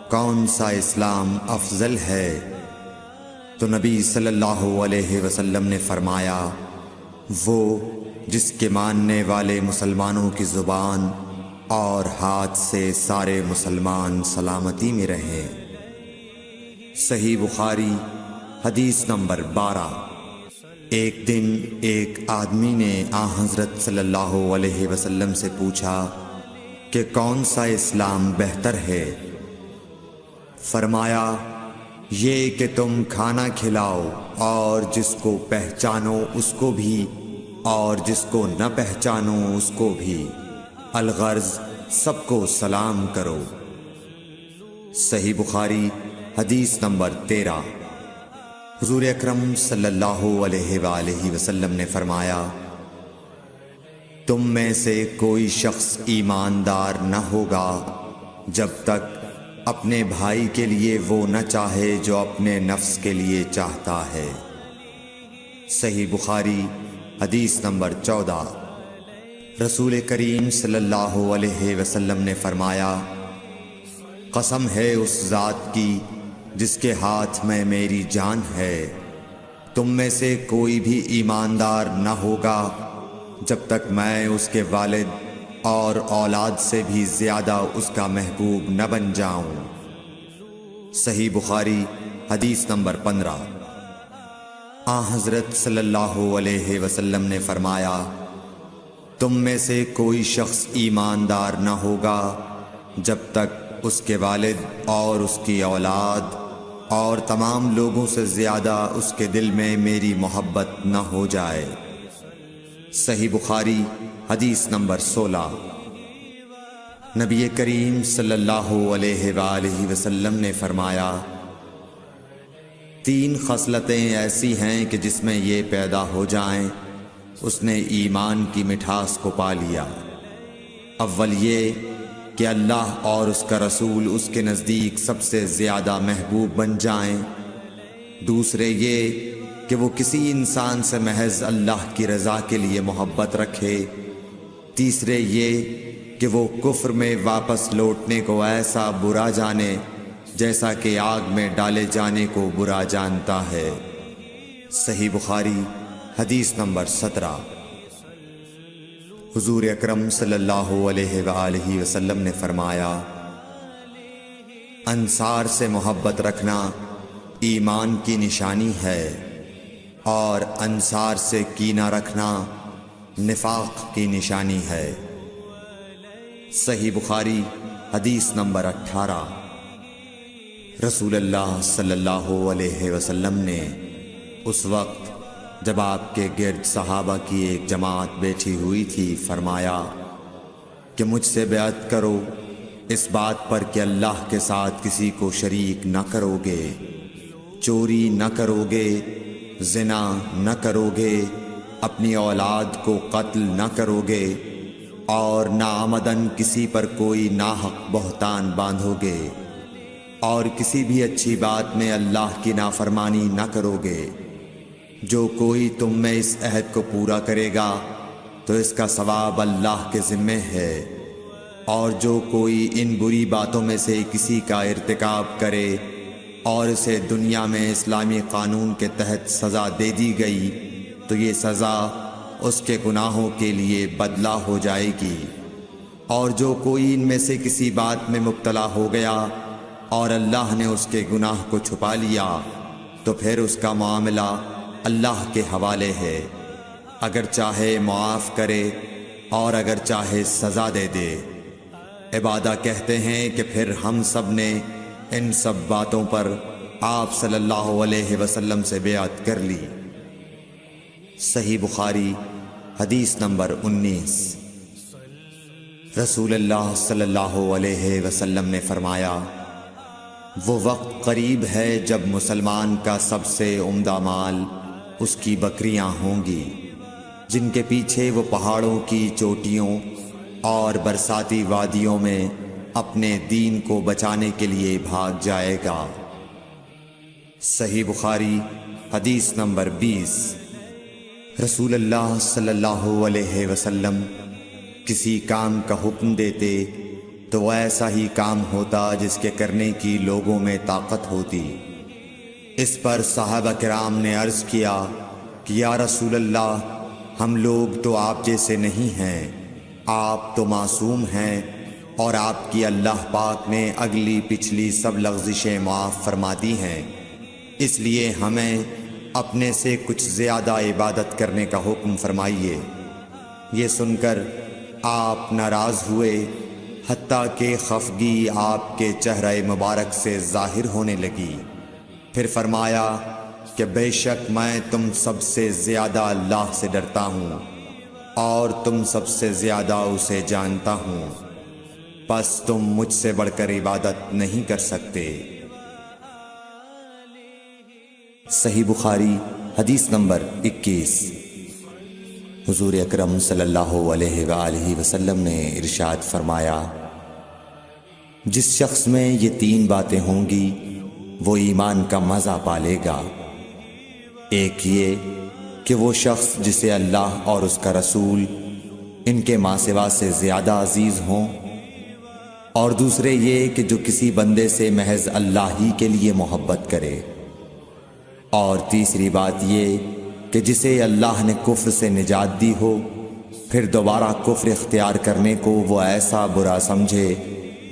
کون سا اسلام افضل ہے؟ تو نبی صلی اللہ علیہ وسلم نے فرمایا، وہ جس کے ماننے والے مسلمانوں کی زبان اور ہاتھ سے سارے مسلمان سلامتی میں رہیں۔ صحیح بخاری حدیث نمبر 12۔ ایک دن ایک آدمی نے حضرت صلی اللہ علیہ وسلم سے پوچھا کہ کون سا اسلام بہتر ہے؟ فرمایا، یہ کہ تم کھانا کھلاؤ اور جس کو پہچانو اس کو بھی، اور جس کو نہ پہچانو اس کو بھی، الغرض سب کو سلام کرو۔ صحیح بخاری حدیث نمبر 13۔ حضور اکرم صلی اللہ علیہ وآلہ وسلم نے فرمایا، تم میں سے کوئی شخص ایماندار نہ ہوگا جب تک اپنے بھائی کے لیے وہ نہ چاہے جو اپنے نفس کے لیے چاہتا ہے۔ صحیح بخاری حدیث نمبر 14۔ رسول کریم صلی اللہ علیہ وسلم نے فرمایا، قسم ہے اس ذات کی جس کے ہاتھ میں میری جان ہے، تم میں سے کوئی بھی ایماندار نہ ہوگا جب تک میں اس کے والد اور اولاد سے بھی زیادہ اس کا محبوب نہ بن جاؤں۔ صحیح بخاری حدیث نمبر 15۔ حضرت صلی اللہ علیہ وسلم نے فرمایا، تم میں سے کوئی شخص ایماندار نہ ہوگا جب تک اس کے والد اور اس کی اولاد اور تمام لوگوں سے زیادہ اس کے دل میں میری محبت نہ ہو جائے۔ صحیح بخاری حدیث نمبر 16۔ نبی کریم صلی اللہ علیہ وآلہ وسلم نے فرمایا، 3 خصلتیں ایسی ہیں کہ جس میں یہ پیدا ہو جائیں اس نے ایمان کی مٹھاس کو پا لیا۔ اول یہ کہ اللہ اور اس کا رسول اس کے نزدیک سب سے زیادہ محبوب بن جائیں۔ دوسرے یہ کہ وہ کسی انسان سے محض اللہ کی رضا کے لیے محبت رکھے۔ تیسرے یہ کہ وہ کفر میں واپس لوٹنے کو ایسا برا جانے جیسا کہ آگ میں ڈالے جانے کو برا جانتا ہے۔ صحیح بخاری حدیث نمبر 17۔ حضور اکرم صلی اللہ علیہ وآلہ وسلم نے فرمایا، انصار سے محبت رکھنا ایمان کی نشانی ہے، اور انصار سے کینہ رکھنا نفاق کی نشانی ہے۔ صحیح بخاری حدیث نمبر 18۔ رسول اللہ صلی اللہ علیہ وسلم نے اس وقت جب آپ کے گرد صحابہ کی ایک جماعت بیٹھی ہوئی تھی فرمایا کہ مجھ سے بیعت کرو اس بات پر کہ اللہ کے ساتھ کسی کو شریک نہ کرو گے، چوری نہ کرو گے، زنا نہ کرو گے، اپنی اولاد کو قتل نہ کرو گے، اور ناعمدن کسی پر کوئی ناحق بہتان باندھو گے، اور کسی بھی اچھی بات میں اللہ کی نافرمانی نہ کرو گے۔ جو کوئی تم میں اس عہد کو پورا کرے گا تو اس کا ثواب اللہ کے ذمے ہے، اور جو کوئی ان بری باتوں میں سے کسی کا ارتکاب کرے اور اسے دنیا میں اسلامی قانون کے تحت سزا دے دی گئی تو یہ سزا اس کے گناہوں کے لیے بدلہ ہو جائے گی، اور جو کوئی ان میں سے کسی بات میں مبتلا ہو گیا اور اللہ نے اس کے گناہ کو چھپا لیا تو پھر اس کا معاملہ اللہ کے حوالے ہے، اگر چاہے معاف کرے اور اگر چاہے سزا دے دے۔ عبادہ کہتے ہیں کہ پھر ہم سب نے ان سب باتوں پر آپ صلی اللہ علیہ وسلم سے بیعت کر لی۔ صحیح بخاری حدیث نمبر 19۔ رسول اللہ صلی اللہ علیہ وسلم نے فرمایا، وہ وقت قریب ہے جب مسلمان کا سب سے عمدہ مال اس کی بکریاں ہوں گی، جن کے پیچھے وہ پہاڑوں کی چوٹیوں اور برساتی وادیوں میں اپنے دین کو بچانے کے لیے بھاگ جائے گا۔ صحیح بخاری حدیث نمبر 20۔ رسول اللہ صلی اللہ علیہ وسلم کسی کام کا حکم دیتے تو وہ ایسا ہی کام ہوتا جس کے کرنے کی لوگوں میں طاقت ہوتی۔ اس پر صحابہ کرام نے عرض کیا کہ یا رسول اللہ، ہم لوگ تو آپ جیسے نہیں ہیں، آپ تو معصوم ہیں اور آپ کی اللہ پاک نے اگلی پچھلی سب لغزشیں معاف فرما دی ہیں، اس لیے ہمیں اپنے سے کچھ زیادہ عبادت کرنے کا حکم فرمائیے۔ یہ سن کر آپ ناراض ہوئے، حتیٰ کہ خفگی آپ کے چہرہ مبارک سے ظاہر ہونے لگی۔ پھر فرمایا کہ بے شک میں تم سب سے زیادہ اللہ سے ڈرتا ہوں اور تم سب سے زیادہ اسے جانتا ہوں، پس تم مجھ سے بڑھ کر عبادت نہیں کر سکتے۔ صحیح بخاری حدیث نمبر 21۔ حضور اکرم صلی اللہ علیہ وآلہ وسلم نے ارشاد فرمایا، جس شخص میں یہ 3 باتیں ہوں گی وہ ایمان کا مزہ پالے گا۔ ایک یہ کہ وہ شخص جسے اللہ اور اس کا رسول ان کے ماں سوا سے زیادہ عزیز ہوں، اور دوسرے یہ کہ جو کسی بندے سے محض اللہ ہی کے لیے محبت کرے، اور تیسری بات یہ کہ جسے اللہ نے کفر سے نجات دی ہو، پھر دوبارہ کفر اختیار کرنے کو وہ ایسا برا سمجھے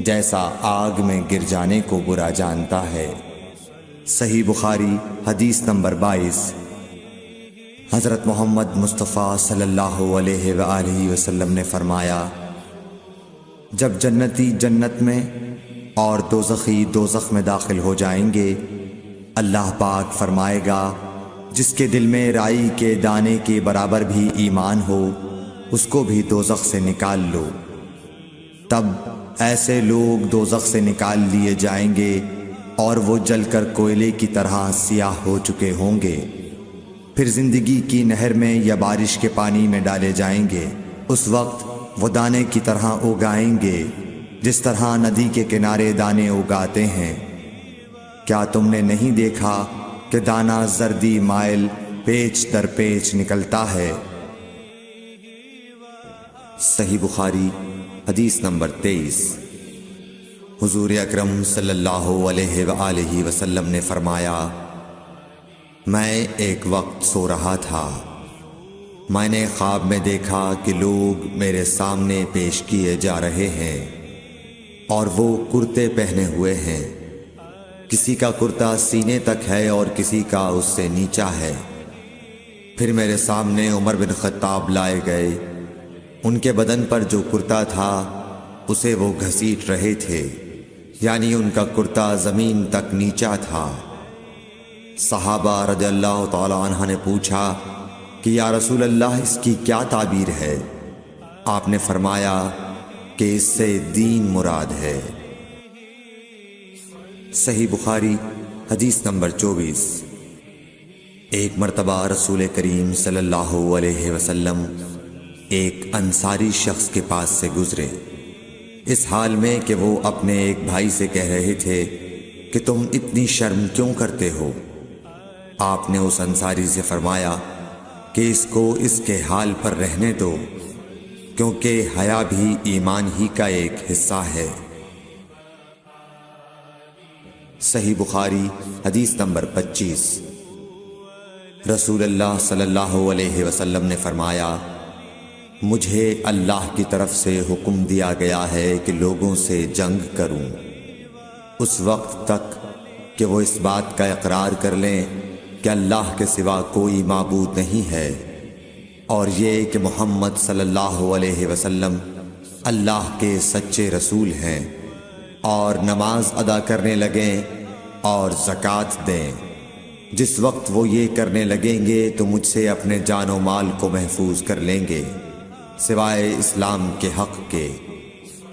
جیسا آگ میں گر جانے کو برا جانتا ہے۔ صحیح بخاری حدیث نمبر 22۔ حضرت محمد مصطفیٰ صلی اللہ علیہ وآلہ وسلم نے فرمایا، جب جنتی جنت میں اور دوزخی دوزخ میں داخل ہو جائیں گے، اللہ پاک فرمائے گا، جس کے دل میں رائی کے دانے کے برابر بھی ایمان ہو، اس کو بھی دوزخ سے نکال لو۔ تب ایسے لوگ دوزخ سے نکال لیے جائیں گے اور وہ جل کر کوئلے کی طرح سیاہ ہو چکے ہوں گے، پھر زندگی کی نہر میں یا بارش کے پانی میں ڈالے جائیں گے۔ اس وقت وہ دانے کی طرح اگائیں گے جس طرح ندی کے کنارے دانے اگاتے ہیں۔ کیا تم نے نہیں دیکھا کہ دانہ زردی مائل پیچ در پیچ نکلتا ہے؟ صحیح بخاری حدیث نمبر 23۔ حضور اکرم صلی اللہ علیہ وآلہ وسلم نے فرمایا، میں ایک وقت سو رہا تھا، میں نے خواب میں دیکھا کہ لوگ میرے سامنے پیش کیے جا رہے ہیں اور وہ کرتے پہنے ہوئے ہیں، کسی کا کرتا سینے تک ہے اور کسی کا اس سے نیچا ہے۔ پھر میرے سامنے عمر بن خطاب لائے گئے، ان کے بدن پر جو کرتا تھا اسے وہ گھسیٹ رہے تھے، یعنی ان کا کرتا زمین تک نیچا تھا۔ صحابہ رضی اللہ تعالی عنہ نے پوچھا کہ یا رسول اللہ، اس کی کیا تعبیر ہے؟ آپ نے فرمایا کہ اس سے دین مراد ہے۔ صحیح بخاری حدیث نمبر 24۔ ایک مرتبہ رسول کریم صلی اللہ علیہ وسلم ایک انصاری شخص کے پاس سے گزرے، اس حال میں کہ وہ اپنے ایک بھائی سے کہہ رہے تھے کہ تم اتنی شرم کیوں کرتے ہو؟ آپ نے اس انصاری سے فرمایا کہ اس کو اس کے حال پر رہنے دو، کیونکہ حیا بھی ایمان ہی کا ایک حصہ ہے۔ صحیح بخاری حدیث نمبر 25۔ رسول اللہ صلی اللہ علیہ وسلم نے فرمایا، مجھے اللہ کی طرف سے حکم دیا گیا ہے کہ لوگوں سے جنگ کروں اس وقت تک کہ وہ اس بات کا اقرار کر لیں کہ اللہ کے سوا کوئی معبود نہیں ہے، اور یہ کہ محمد صلی اللہ علیہ وسلم اللہ کے سچے رسول ہیں، اور نماز ادا کرنے لگیں اور زکوٰۃ دیں۔ جس وقت وہ یہ کرنے لگیں گے تو مجھ سے اپنے جان و مال کو محفوظ کر لیں گے، سوائے اسلام کے حق کے۔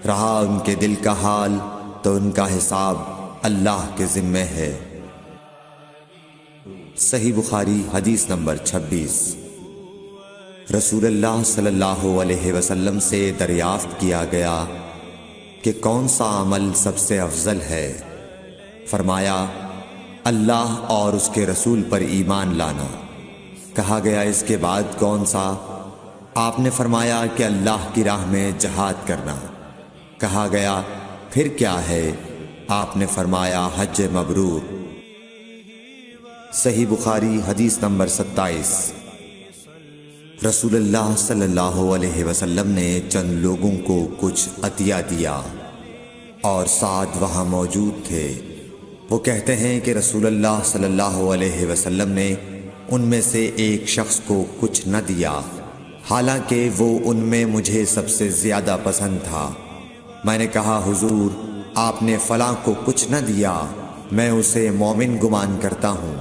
رہا ان کے دل کا حال تو ان کا حساب اللہ کے ذمے ہے۔ صحیح بخاری حدیث نمبر 26۔ رسول اللہ صلی اللہ علیہ وسلم سے دریافت کیا گیا کہ کون سا عمل سب سے افضل ہے؟ فرمایا اللہ اور اس کے رسول پر ایمان لانا۔ کہا گیا اس کے بعد کون سا؟ آپ نے فرمایا کہ اللہ کی راہ میں جہاد کرنا۔ کہا گیا پھر کیا ہے؟ آپ نے فرمایا حج مبرور۔ صحیح بخاری حدیث نمبر 27۔ رسول اللہ صلی اللہ علیہ وسلم نے چند لوگوں کو کچھ عطیہ دیا اور سعد وہاں موجود تھے۔ وہ کہتے ہیں کہ رسول اللہ صلی اللہ علیہ وسلم نے ان میں سے ایک شخص کو کچھ نہ دیا، حالانکہ وہ ان میں مجھے سب سے زیادہ پسند تھا۔ میں نے کہا حضور آپ نے فلاں کو کچھ نہ دیا، میں اسے مومن گمان کرتا ہوں۔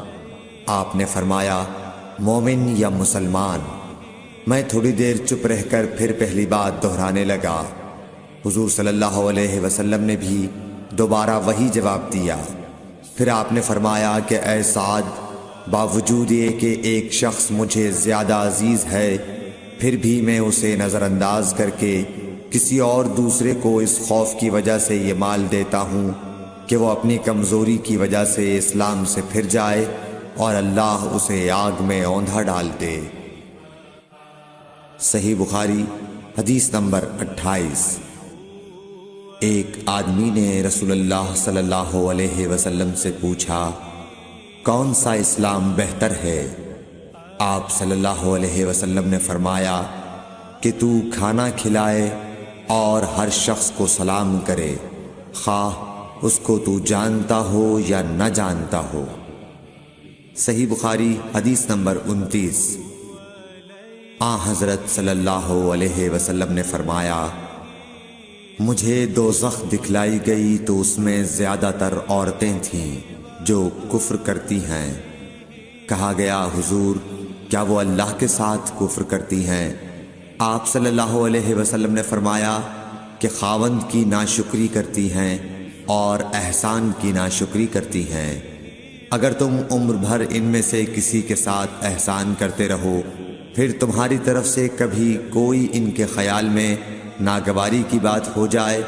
آپ نے فرمایا مومن یا مسلمان؟ میں تھوڑی دیر چپ رہ کر پھر پہلی بات دہرانے لگا۔ حضور صلی اللہ علیہ وسلم نے بھی دوبارہ وہی جواب دیا۔ پھر آپ نے فرمایا کہ اے سعد، باوجود یہ کہ ایک شخص مجھے زیادہ عزیز ہے، پھر بھی میں اسے نظر انداز کر کے کسی اور دوسرے کو اس خوف کی وجہ سے یہ مال دیتا ہوں کہ وہ اپنی کمزوری کی وجہ سے اسلام سے پھر جائے اور اللہ اسے آگ میں اوندھا ڈال دے۔ صحیح بخاری حدیث نمبر 28۔ ایک آدمی نے رسول اللہ صلی اللہ علیہ وسلم سے پوچھا کون سا اسلام بہتر ہے؟ آپ صلی اللہ علیہ وسلم نے فرمایا کہ تو کھانا کھلائے اور ہر شخص کو سلام کرے، خواہ اس کو تو جانتا ہو یا نہ جانتا ہو۔ صحیح بخاری حدیث نمبر 29۔ حضرت صلی اللہ علیہ وسلم نے فرمایا مجھے دوزخ دکھلائی گئی تو اس میں زیادہ تر عورتیں تھیں جو کفر کرتی ہیں۔ کہا گیا حضور کیا وہ اللہ کے ساتھ کفر کرتی ہیں؟ آپ صلی اللہ علیہ وسلم نے فرمایا کہ خاوند کی ناشکری کرتی ہیں اور احسان کی ناشکری کرتی ہیں۔ اگر تم عمر بھر ان میں سے کسی کے ساتھ احسان کرتے رہو، پھر تمہاری طرف سے کبھی کوئی ان کے خیال میں ناگواری کی بات ہو جائے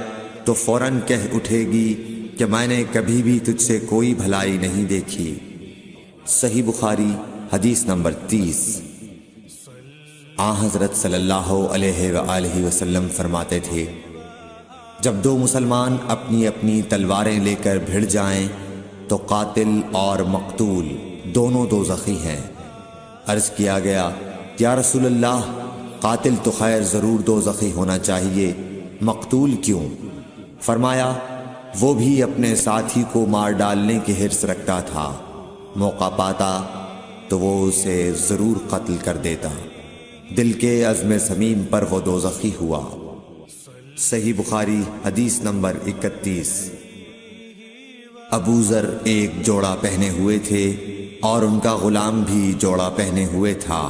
تو فوراً کہہ اٹھے گی کہ میں نے کبھی بھی تجھ سے کوئی بھلائی نہیں دیکھی۔ صحیح بخاری حدیث نمبر 30۔ حضرت صلی اللہ علیہ وآلہ وسلم فرماتے تھے جب دو مسلمان اپنی اپنی تلواریں لے کر بھڑ جائیں تو قاتل اور مقتول دونوں دوزخی ہیں۔ عرض کیا گیا یا رسول اللہ قاتل تو خیر ضرور دوزخی ہونا چاہیے، مقتول کیوں؟ فرمایا وہ بھی اپنے ساتھی کو مار ڈالنے کی حرص رکھتا تھا، موقع پاتا تو وہ اسے ضرور قتل کر دیتا، دل کے عزم سمیم پر وہ دوزخی ہوا۔ صحیح بخاری حدیث نمبر 31۔ ابو ذر ایک جوڑا پہنے ہوئے تھے اور ان کا غلام بھی جوڑا پہنے ہوئے تھا۔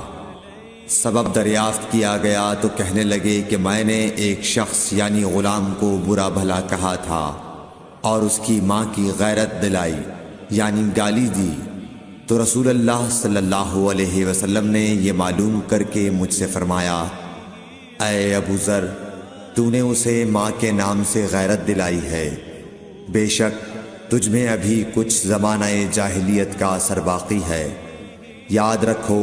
سبب دریافت کیا گیا تو کہنے لگے کہ میں نے ایک شخص یعنی غلام کو برا بھلا کہا تھا اور اس کی ماں کی غیرت دلائی یعنی گالی دی، تو رسول اللہ صلی اللہ علیہ وسلم نے یہ معلوم کر کے مجھ سے فرمایا اے ابو ذر، تو نے اسے ماں کے نام سے غیرت دلائی ہے، بے شک تجھ میں ابھی کچھ زمانہ جاہلیت کا اثر باقی ہے۔ یاد رکھو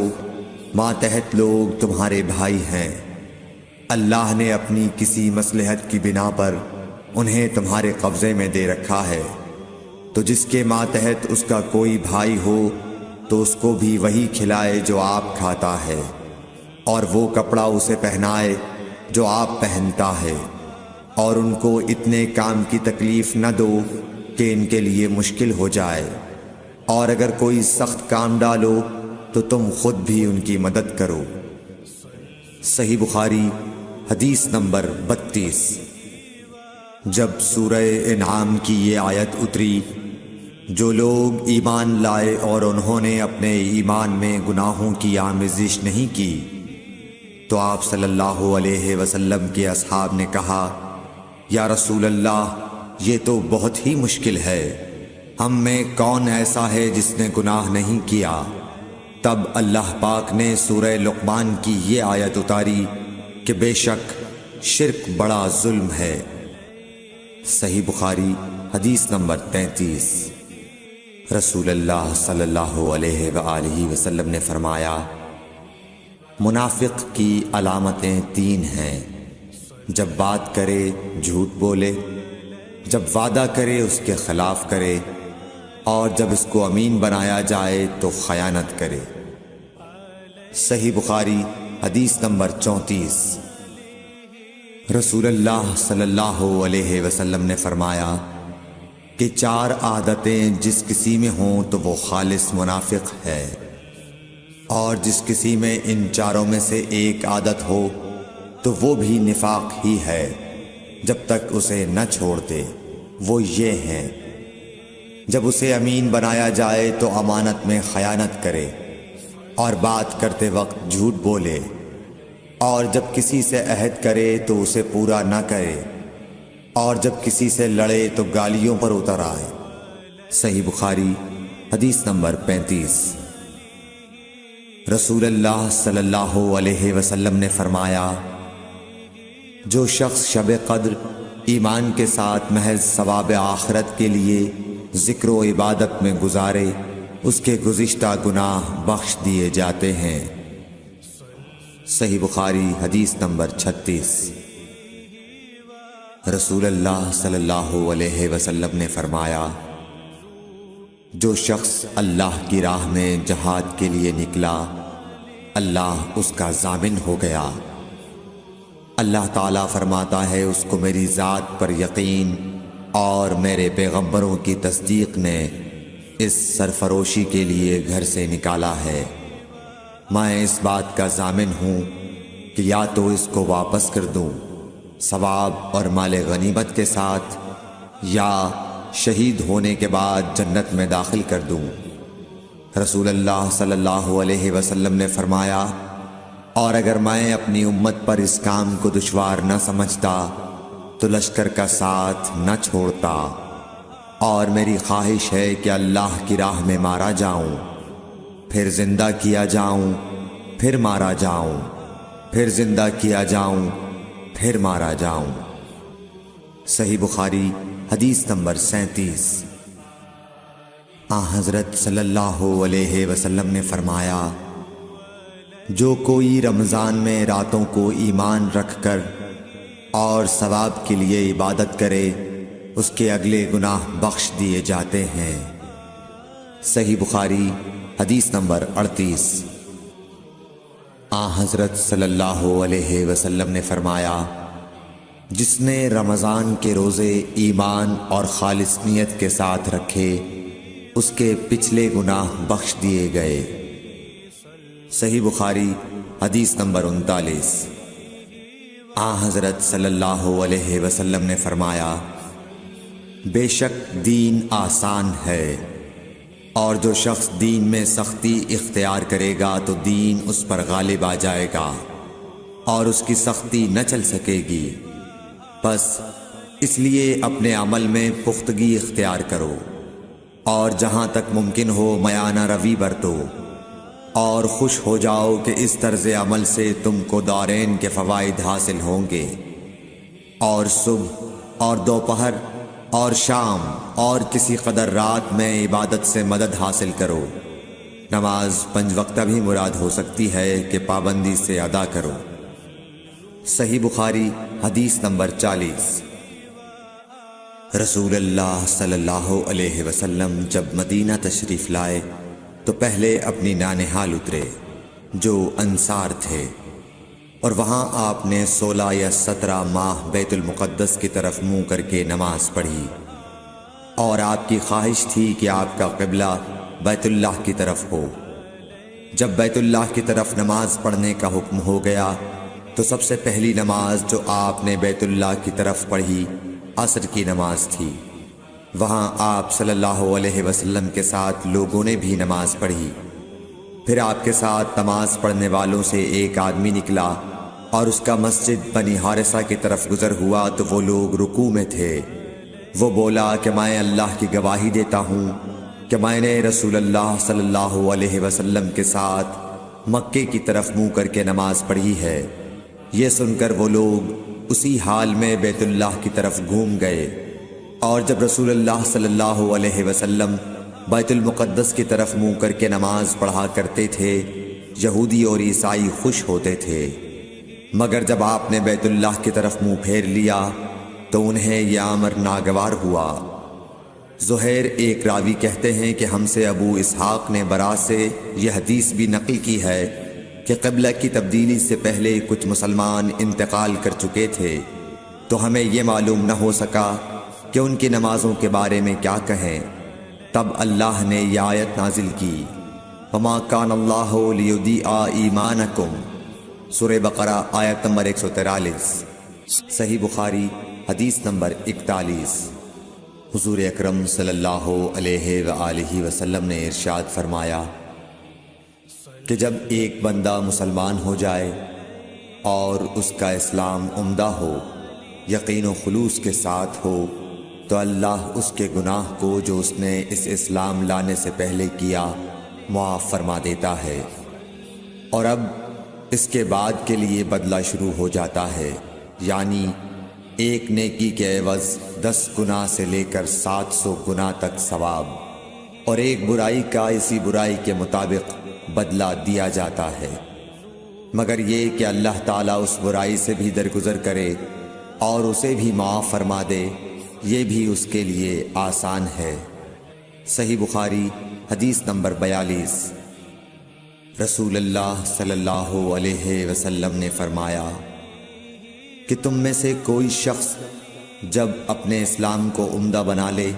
ماتحت لوگ تمہارے بھائی ہیں، اللہ نے اپنی کسی مصلحت کی بنا پر انہیں تمہارے قبضے میں دے رکھا ہے، تو جس کے ماتحت اس کا کوئی بھائی ہو تو اس کو بھی وہی کھلائے جو آپ کھاتا ہے، اور وہ کپڑا اسے پہنائے جو آپ پہنتا ہے، اور ان کو اتنے کام کی تکلیف نہ دو کہ ان کے لیے مشکل ہو جائے، اور اگر کوئی سخت کام ڈالو تو تم خود بھی ان کی مدد کرو۔ صحیح بخاری حدیث نمبر 32۔ جب سورہ انعام کی یہ آیت اتری، جو لوگ ایمان لائے اور انہوں نے اپنے ایمان میں گناہوں کی آمیزش نہیں کی، تو آپ صلی اللہ علیہ وسلم کے اصحاب نے کہا، یا رسول اللہ، یہ تو بہت ہی مشکل ہے، ہم میں کون ایسا ہے جس نے گناہ نہیں کیا؟ تب اللہ پاک نے سورہ لقمان کی یہ آیت اتاری کہ بے شک شرک بڑا ظلم ہے۔ صحیح بخاری حدیث نمبر 33۔ رسول اللہ صلی اللہ علیہ وآلہ وسلم نے فرمایا، منافق کی علامتیں 3 ہیں: جب بات کرے جھوٹ بولے، جب وعدہ کرے اس کے خلاف کرے، اور جب اس کو امین بنایا جائے تو خیانت کرے۔ صحیح بخاری حدیث نمبر 34۔ رسول اللہ صلی اللہ علیہ وسلم نے فرمایا کہ 4 عادتیں جس کسی میں ہوں تو وہ خالص منافق ہے، اور جس کسی میں ان 4 میں سے ایک عادت ہو تو وہ بھی نفاق ہی ہے جب تک اسے نہ چھوڑ دے۔ وہ یہ ہیں: جب اسے امین بنایا جائے تو امانت میں خیانت کرے، اور بات کرتے وقت جھوٹ بولے، اور جب کسی سے عہد کرے تو اسے پورا نہ کرے، اور جب کسی سے لڑے تو گالیوں پر اتر آئے۔ صحیح بخاری حدیث نمبر 35۔ رسول اللہ صلی اللہ علیہ وسلم نے فرمایا، جو شخص شب قدر ایمان کے ساتھ محض ثواب آخرت کے لیے ذکر و عبادت میں گزارے، اس کے گزشتہ گناہ بخش دیے جاتے ہیں۔ صحیح بخاری حدیث نمبر 36۔ رسول اللہ صلی اللہ علیہ وسلم نے فرمایا، جو شخص اللہ کی راہ میں جہاد کے لیے نکلا، اللہ اس کا ضامن ہو گیا۔ اللہ تعالیٰ فرماتا ہے، اس کو میری ذات پر یقین اور میرے پیغمبروں کی تصدیق نے اس سرفروشی کے لیے گھر سے نکالا ہے۔ میں اس بات کا ضامن ہوں کہ یا تو اس کو واپس کر دوں ثواب اور مال غنیمت کے ساتھ، یا شہید ہونے کے بعد جنت میں داخل کر دوں۔ رسول اللہ صلی اللہ علیہ وسلم نے فرمایا، اور اگر میں اپنی امت پر اس کام کو دشوار نہ سمجھتا تو لشکر کا ساتھ نہ چھوڑتا، اور میری خواہش ہے کہ اللہ کی راہ میں مارا جاؤں، پھر زندہ کیا جاؤں، پھر مارا جاؤں، پھر زندہ کیا جاؤں، پھر مارا جاؤں۔ صحیح بخاری حدیث نمبر 37۔ حضرت صلی اللہ علیہ وسلم نے فرمایا، جو کوئی رمضان میں راتوں کو ایمان رکھ کر اور ثواب کے لیے عبادت کرے، اس کے اگلے گناہ بخش دیے جاتے ہیں۔ صحیح بخاری حدیث نمبر 38۔ حضرت صلی اللہ علیہ وسلم نے فرمایا، جس نے رمضان کے روزے ایمان اور خالص نیت کے ساتھ رکھے، اس کے پچھلے گناہ بخش دیے گئے۔ صحیح بخاری حدیث نمبر 39۔ حضرت صلی اللہ علیہ وسلم نے فرمایا، بے شک دین آسان ہے، اور جو شخص دین میں سختی اختیار کرے گا تو دین اس پر غالب آ جائے گا، اور اس کی سختی نہ چل سکے گی۔ بس اس لیے اپنے عمل میں پختگی اختیار کرو، اور جہاں تک ممکن ہو میانہ روی برتو، اور خوش ہو جاؤ کہ اس طرز عمل سے تم کو دارین کے فوائد حاصل ہوں گے، اور صبح اور دوپہر اور شام اور کسی قدر رات میں عبادت سے مدد حاصل کرو۔ نماز 5 وقتہ بھی مراد ہو سکتی ہے کہ پابندی سے ادا کرو۔ صحیح بخاری حدیث نمبر 40۔ رسول اللہ صلی اللہ علیہ وسلم جب مدینہ تشریف لائے تو پہلے اپنی نانہال اترے جو انصار تھے، اور وہاں آپ نے 16 یا 17 ماہ بیت المقدس کی طرف منہ کر کے نماز پڑھی، اور آپ کی خواہش تھی کہ آپ کا قبلہ بیت اللہ کی طرف ہو۔ جب بیت اللہ کی طرف نماز پڑھنے کا حکم ہو گیا تو سب سے پہلی نماز جو آپ نے بیت اللہ کی طرف پڑھی عصر کی نماز تھی۔ وہاں آپ صلی اللہ علیہ وسلم کے ساتھ لوگوں نے بھی نماز پڑھی۔ پھر آپ کے ساتھ نماز پڑھنے والوں سے ایک آدمی نکلا اور اس کا مسجد بنی حارثہ کی طرف گزر ہوا تو وہ لوگ رکوع میں تھے۔ وہ بولا کہ میں اللہ کی گواہی دیتا ہوں کہ میں نے رسول اللہ صلی اللہ علیہ وسلم کے ساتھ مکے کی طرف منہ کر کے نماز پڑھی ہے۔ یہ سن کر وہ لوگ اسی حال میں بیت اللہ کی طرف گھوم گئے، اور جب رسول اللہ صلی اللہ علیہ وسلم بیت المقدس کی طرف منہ کر کے نماز پڑھا کرتے تھے، یہودی اور عیسائی خوش ہوتے تھے، مگر جب آپ نے بیت اللہ کی طرف منہ پھیر لیا تو انہیں یہ امر ناگوار ہوا۔ زہیر ایک راوی کہتے ہیں کہ ہم سے ابو اسحاق نے برا سے یہ حدیث بھی نقل کی ہے کہ قبلہ کی تبدیلی سے پہلے کچھ مسلمان انتقال کر چکے تھے، تو ہمیں یہ معلوم نہ ہو سکا کہ ان کی نمازوں کے بارے میں کیا کہیں۔ تب اللہ نے یہ آیت نازل کی، وَمَا كَانَ اللَّهُ لِيُضِيعَ إِيمَانَكُمْ، سورہ بقرہ آیت نمبر 143۔ صحیح بخاری حدیث نمبر 41۔ حضور اکرم صلی اللہ علیہ وآلہ وسلم نے ارشاد فرمایا کہ جب ایک بندہ مسلمان ہو جائے اور اس کا اسلام عمدہ ہو، یقین و خلوص کے ساتھ ہو، تو اللہ اس کے گناہ کو جو اس نے اس اسلام لانے سے پہلے کیا معاف فرما دیتا ہے، اور اب اس کے بعد کے لیے بدلہ شروع ہو جاتا ہے، یعنی ایک نیکی کے عوض 10 گناہ سے لے کر 700 گناہ تک ثواب، اور ایک برائی کا اسی برائی کے مطابق بدلہ دیا جاتا ہے، مگر یہ کہ اللہ تعالیٰ اس برائی سے بھی درگزر کرے اور اسے بھی معاف فرما دے، یہ بھی اس کے لیے آسان ہے۔ صحیح بخاری حدیث نمبر 42۔ رسول اللہ صلی اللہ علیہ وسلم نے فرمایا کہ تم میں سے کوئی شخص جب اپنے اسلام کو عمدہ بنا لے،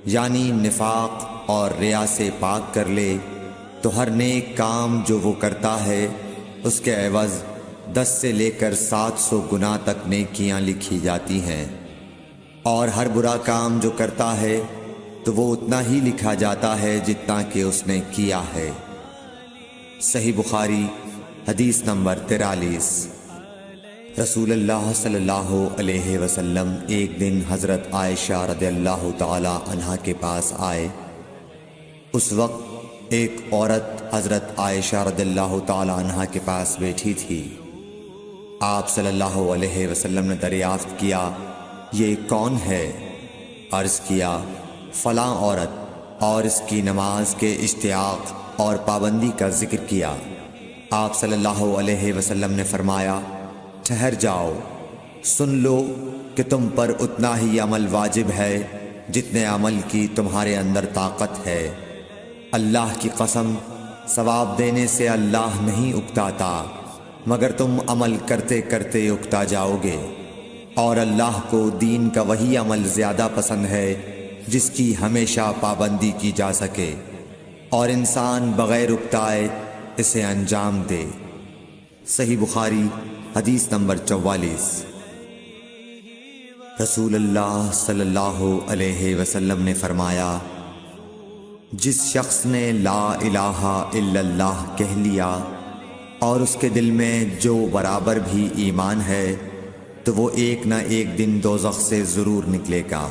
یعنی نفاق اور ریا سے پاک کر لے، تو ہر نیک کام جو وہ کرتا ہے اس کے عوض 10 سے لے کر 700 گناہ تک نیکیاں لکھی جاتی ہیں، اور ہر برا کام جو کرتا ہے تو وہ اتنا ہی لکھا جاتا ہے جتنا کہ اس نے کیا ہے۔ صحیح بخاری حدیث نمبر 43۔ رسول اللہ صلی اللہ علیہ وسلم ایک دن حضرت عائشہ رضی اللہ تعالی عنہا کے پاس آئے۔ اس وقت ایک عورت حضرت عائشہ رضی اللہ تعالی عنہا کے پاس بیٹھی تھی۔ آپ صلی اللہ علیہ وسلم نے دریافت کیا، یہ کون ہے؟ عرض کیا، فلاں عورت، اور اس کی نماز کے اشتیاق اور پابندی کا ذکر کیا۔ آپ صلی اللہ علیہ وسلم نے فرمایا، ٹھہر جاؤ، سن لو کہ تم پر اتنا ہی عمل واجب ہے جتنے عمل کی تمہارے اندر طاقت ہے۔ اللہ کی قسم، ثواب دینے سے اللہ نہیں اکتاتا، مگر تم عمل کرتے کرتے اکتا جاؤ گے، اور اللہ کو دین کا وہی عمل زیادہ پسند ہے جس کی ہمیشہ پابندی کی جا سکے، اور انسان بغیر اکتائے اسے انجام دے۔ صحیح بخاری حدیث نمبر 44۔ رسول اللہ صلی اللہ علیہ وسلم نے فرمایا، جس شخص نے لا الہ الا اللہ کہہ لیا اور اس کے دل میں جو برابر بھی ایمان ہے، تو وہ ایک نہ ایک دن دوزخ سے ضرور نکلے گا،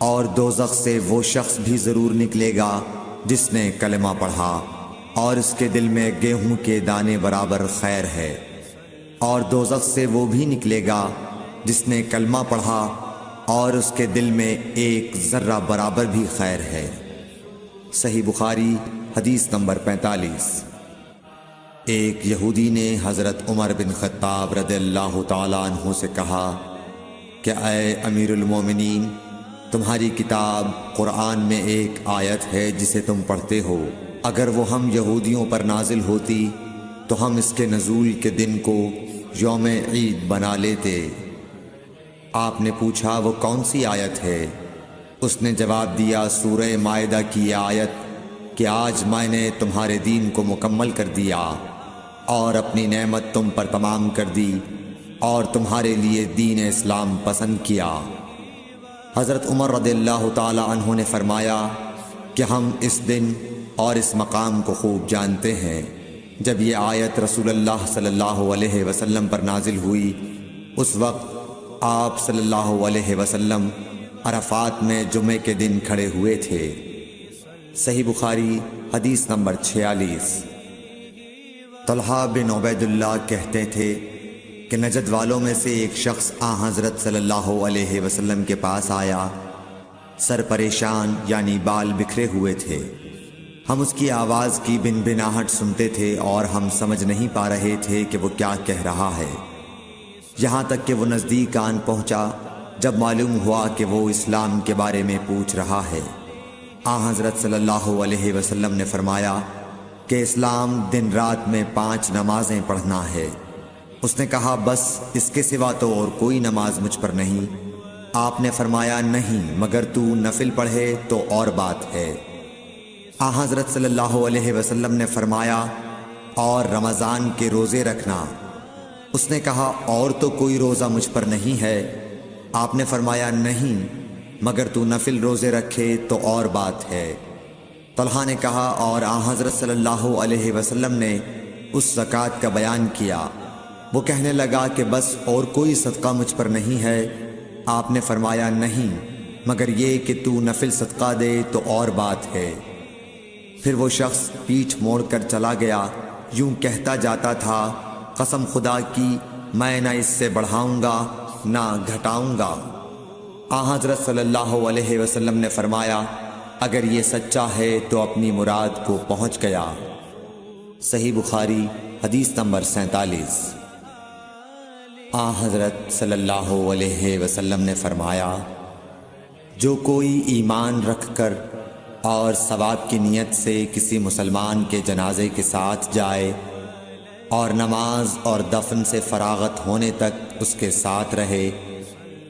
اور دوزخ سے وہ شخص بھی ضرور نکلے گا جس نے کلمہ پڑھا اور اس کے دل میں گیہوں کے دانے برابر خیر ہے، اور دوزخ سے وہ بھی نکلے گا جس نے کلمہ پڑھا اور اس کے دل میں ایک ذرہ برابر بھی خیر ہے۔ صحیح بخاری حدیث نمبر 45۔ ایک یہودی نے حضرت عمر بن خطاب رضی اللہ تعالیٰ عنہ سے کہا کہ اے امیر المومنین، تمہاری کتاب قرآن میں ایک آیت ہے جسے تم پڑھتے ہو، اگر وہ ہم یہودیوں پر نازل ہوتی تو ہم اس کے نزول کے دن کو یوم عید بنا لیتے۔ آپ نے پوچھا وہ کون سی آیت ہے؟ اس نے جواب دیا، سورہ مائدہ کی آیت کہ آج میں نے تمہارے دین کو مکمل کر دیا، اور اپنی نعمت تم پر تمام کر دی اور تمہارے لیے دین اسلام پسند کیا۔ حضرت عمر رضی اللہ تعالی عنہ نے فرمایا کہ ہم اس دن اور اس مقام کو خوب جانتے ہیں۔ جب یہ آیت رسول اللہ صلی اللہ علیہ وسلم پر نازل ہوئی، اس وقت آپ صلی اللہ علیہ وسلم عرفات میں جمعے کے دن کھڑے ہوئے تھے۔ صحیح بخاری حدیث نمبر 46۔ طلحہ بن عبید اللہ کہتے تھے کہ نجد والوں میں سے ایک شخص حضرت صلی اللہ علیہ وسلم کے پاس آیا، سر پریشان یعنی بال بکھرے ہوئے تھے۔ ہم اس کی آواز کی بن بناہٹ سنتے تھے اور ہم سمجھ نہیں پا رہے تھے کہ وہ کیا کہہ رہا ہے، یہاں تک کہ وہ نزدیک آن پہنچا جب معلوم ہوا کہ وہ اسلام کے بارے میں پوچھ رہا ہے۔ حضرت صلی اللہ علیہ وسلم نے فرمایا کہ اسلام دن رات میں 5 نمازیں پڑھنا ہے۔ اس نے کہا بس اس کے سوا تو اور کوئی نماز مجھ پر نہیں۔ آپ نے فرمایا نہیں، مگر تو نفل پڑھے تو اور بات ہے۔ حضرت صلی اللہ علیہ وسلم نے فرمایا اور رمضان کے روزے رکھنا۔ اس نے کہا اور تو کوئی روزہ مجھ پر نہیں ہے۔ آپ نے فرمایا نہیں، مگر تو نفل روزے رکھے تو اور بات ہے۔ طلحہ نے کہا اور حضرت صلی اللہ علیہ وسلم نے اس زکوٰۃ کا بیان کیا۔ وہ کہنے لگا کہ بس اور کوئی صدقہ مجھ پر نہیں ہے۔ آپ نے فرمایا نہیں، مگر یہ کہ تو نفل صدقہ دے تو اور بات ہے۔ پھر وہ شخص پیٹھ موڑ کر چلا گیا، یوں کہتا جاتا تھا قسم خدا کی میں نہ اس سے بڑھاؤں گا نہ گھٹاؤں گا۔ حضرت صلی اللہ علیہ وسلم نے فرمایا اگر یہ سچا ہے تو اپنی مراد کو پہنچ گیا۔ صحیح بخاری حدیث نمبر 47۔ حضرت صلی اللہ علیہ وسلم نے فرمایا جو کوئی ایمان رکھ کر اور ثواب کی نیت سے کسی مسلمان کے جنازے کے ساتھ جائے اور نماز اور دفن سے فراغت ہونے تک اس کے ساتھ رہے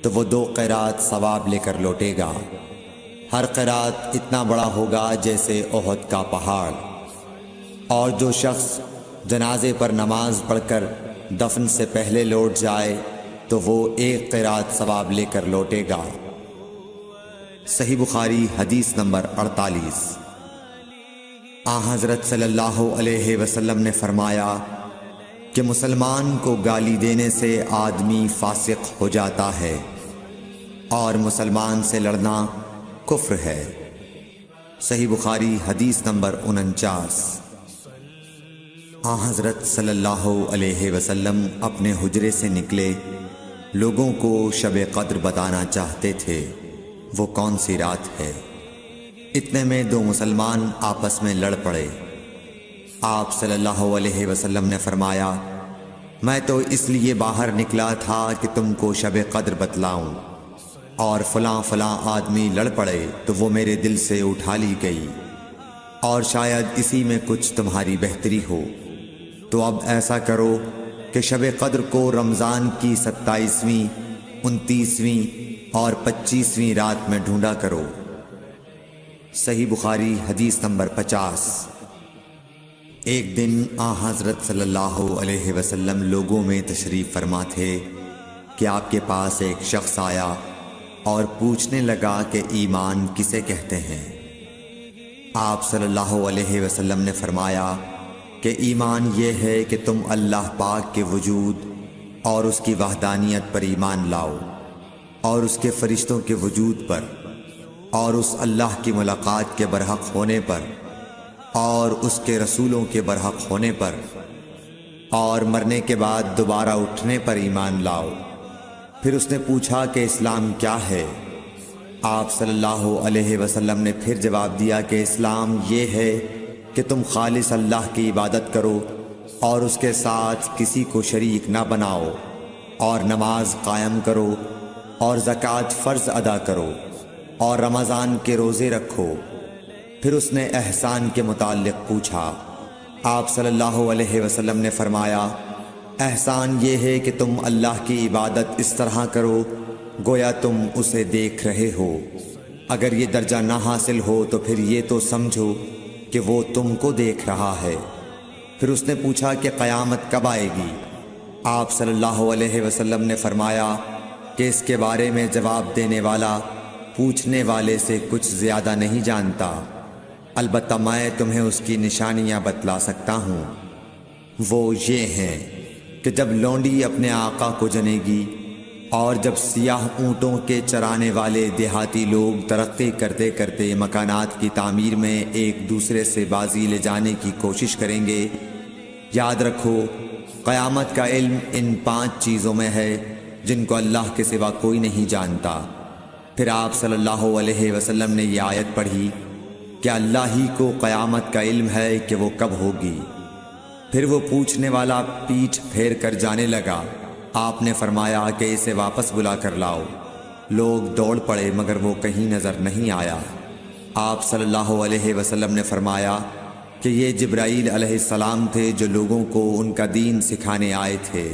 تو وہ 2 قیرات ثواب لے کر لوٹے گا۔ ہر قیرات اتنا بڑا ہوگا جیسے احد کا پہاڑ۔ اور جو شخص جنازے پر نماز پڑھ کر دفن سے پہلے لوٹ جائے تو وہ 1 قیرات ثواب لے کر لوٹے گا۔ صحیح بخاری حدیث نمبر 48۔ حضرت صلی اللہ علیہ وسلم نے فرمایا کہ مسلمان کو گالی دینے سے آدمی فاسق ہو جاتا ہے اور مسلمان سے لڑنا کفر ہے۔ صحیح بخاری حدیث نمبر 49۔ حضرت صلی اللہ علیہ وسلم اپنے حجرے سے نکلے، لوگوں کو شب قدر بتانا چاہتے تھے وہ کون سی رات ہے۔ اتنے میں 2 مسلمان آپس میں لڑ پڑے۔ آپ صلی اللہ علیہ وسلم نے فرمایا میں تو اس لیے باہر نکلا تھا کہ تم کو شب قدر بتلاؤں، اور فلاں فلاں آدمی لڑ پڑے تو وہ میرے دل سے اٹھا لی گئی، اور شاید اسی میں کچھ تمہاری بہتری ہو۔ تو اب ایسا کرو کہ شب قدر کو رمضان کی 27ویں، 29ویں اور 25ویں رات میں ڈھونڈا کرو۔ صحیح بخاری حدیث نمبر 50۔ ایک دن حضرت صلی اللہ علیہ وسلم لوگوں میں تشریف فرما تھے کہ آپ کے پاس ایک شخص آیا اور پوچھنے لگا کہ ایمان کسے کہتے ہیں۔ آپ صلی اللہ علیہ وسلم نے فرمایا کہ ایمان یہ ہے کہ تم اللہ پاک کے وجود اور اس کی وحدانیت پر ایمان لاؤ، اور اس کے فرشتوں کے وجود پر، اور اس اللہ کی ملاقات کے برحق ہونے پر، اور اس کے رسولوں کے برحق ہونے پر، اور مرنے کے بعد دوبارہ اٹھنے پر ایمان لاؤ۔ پھر اس نے پوچھا کہ اسلام کیا ہے؟ آپ صلی اللہ علیہ وسلم نے پھر جواب دیا کہ اسلام یہ ہے کہ تم خالص اللہ کی عبادت کرو اور اس کے ساتھ کسی کو شریک نہ بناؤ، اور نماز قائم کرو، اور زکوٰۃ فرض ادا کرو، اور رمضان کے روزے رکھو۔ پھر اس نے احسان کے متعلق پوچھا۔ آپ صلی اللہ علیہ وسلم نے فرمایا احسان یہ ہے کہ تم اللہ کی عبادت اس طرح کرو گویا تم اسے دیکھ رہے ہو۔ اگر یہ درجہ نہ حاصل ہو تو پھر یہ تو سمجھو کہ وہ تم کو دیکھ رہا ہے۔ پھر اس نے پوچھا کہ قیامت کب آئے گی؟ آپ صلی اللہ علیہ وسلم نے فرمایا کہ اس کے بارے میں جواب دینے والا پوچھنے والے سے کچھ زیادہ نہیں جانتا، البتہ میں تمہیں اس کی نشانیاں بتلا سکتا ہوں۔ وہ یہ ہیں کہ جب لونڈی اپنے آقا کو جنے گی، اور جب سیاہ اونٹوں کے چرانے والے دیہاتی لوگ ترقی کرتے کرتے مکانات کی تعمیر میں ایک دوسرے سے بازی لے جانے کی کوشش کریں گے، یاد رکھو قیامت کا علم ان 5 چیزوں میں ہے جن کو اللہ کے سوا کوئی نہیں جانتا۔ پھر آپ صلی اللہ علیہ وسلم نے یہ آیت پڑھی کہ اللہ ہی کو قیامت کا علم ہے کہ وہ کب ہوگی۔ پھر وہ پوچھنے والا پیٹھ پھیر کر جانے لگا۔ آپ نے فرمایا کہ اسے واپس بلا کر لاؤ۔ لوگ دوڑ پڑے مگر وہ کہیں نظر نہیں آیا۔ آپ صلی اللہ علیہ وسلم نے فرمایا کہ یہ جبرائیل علیہ السلام تھے جو لوگوں کو ان کا دین سکھانے آئے تھے۔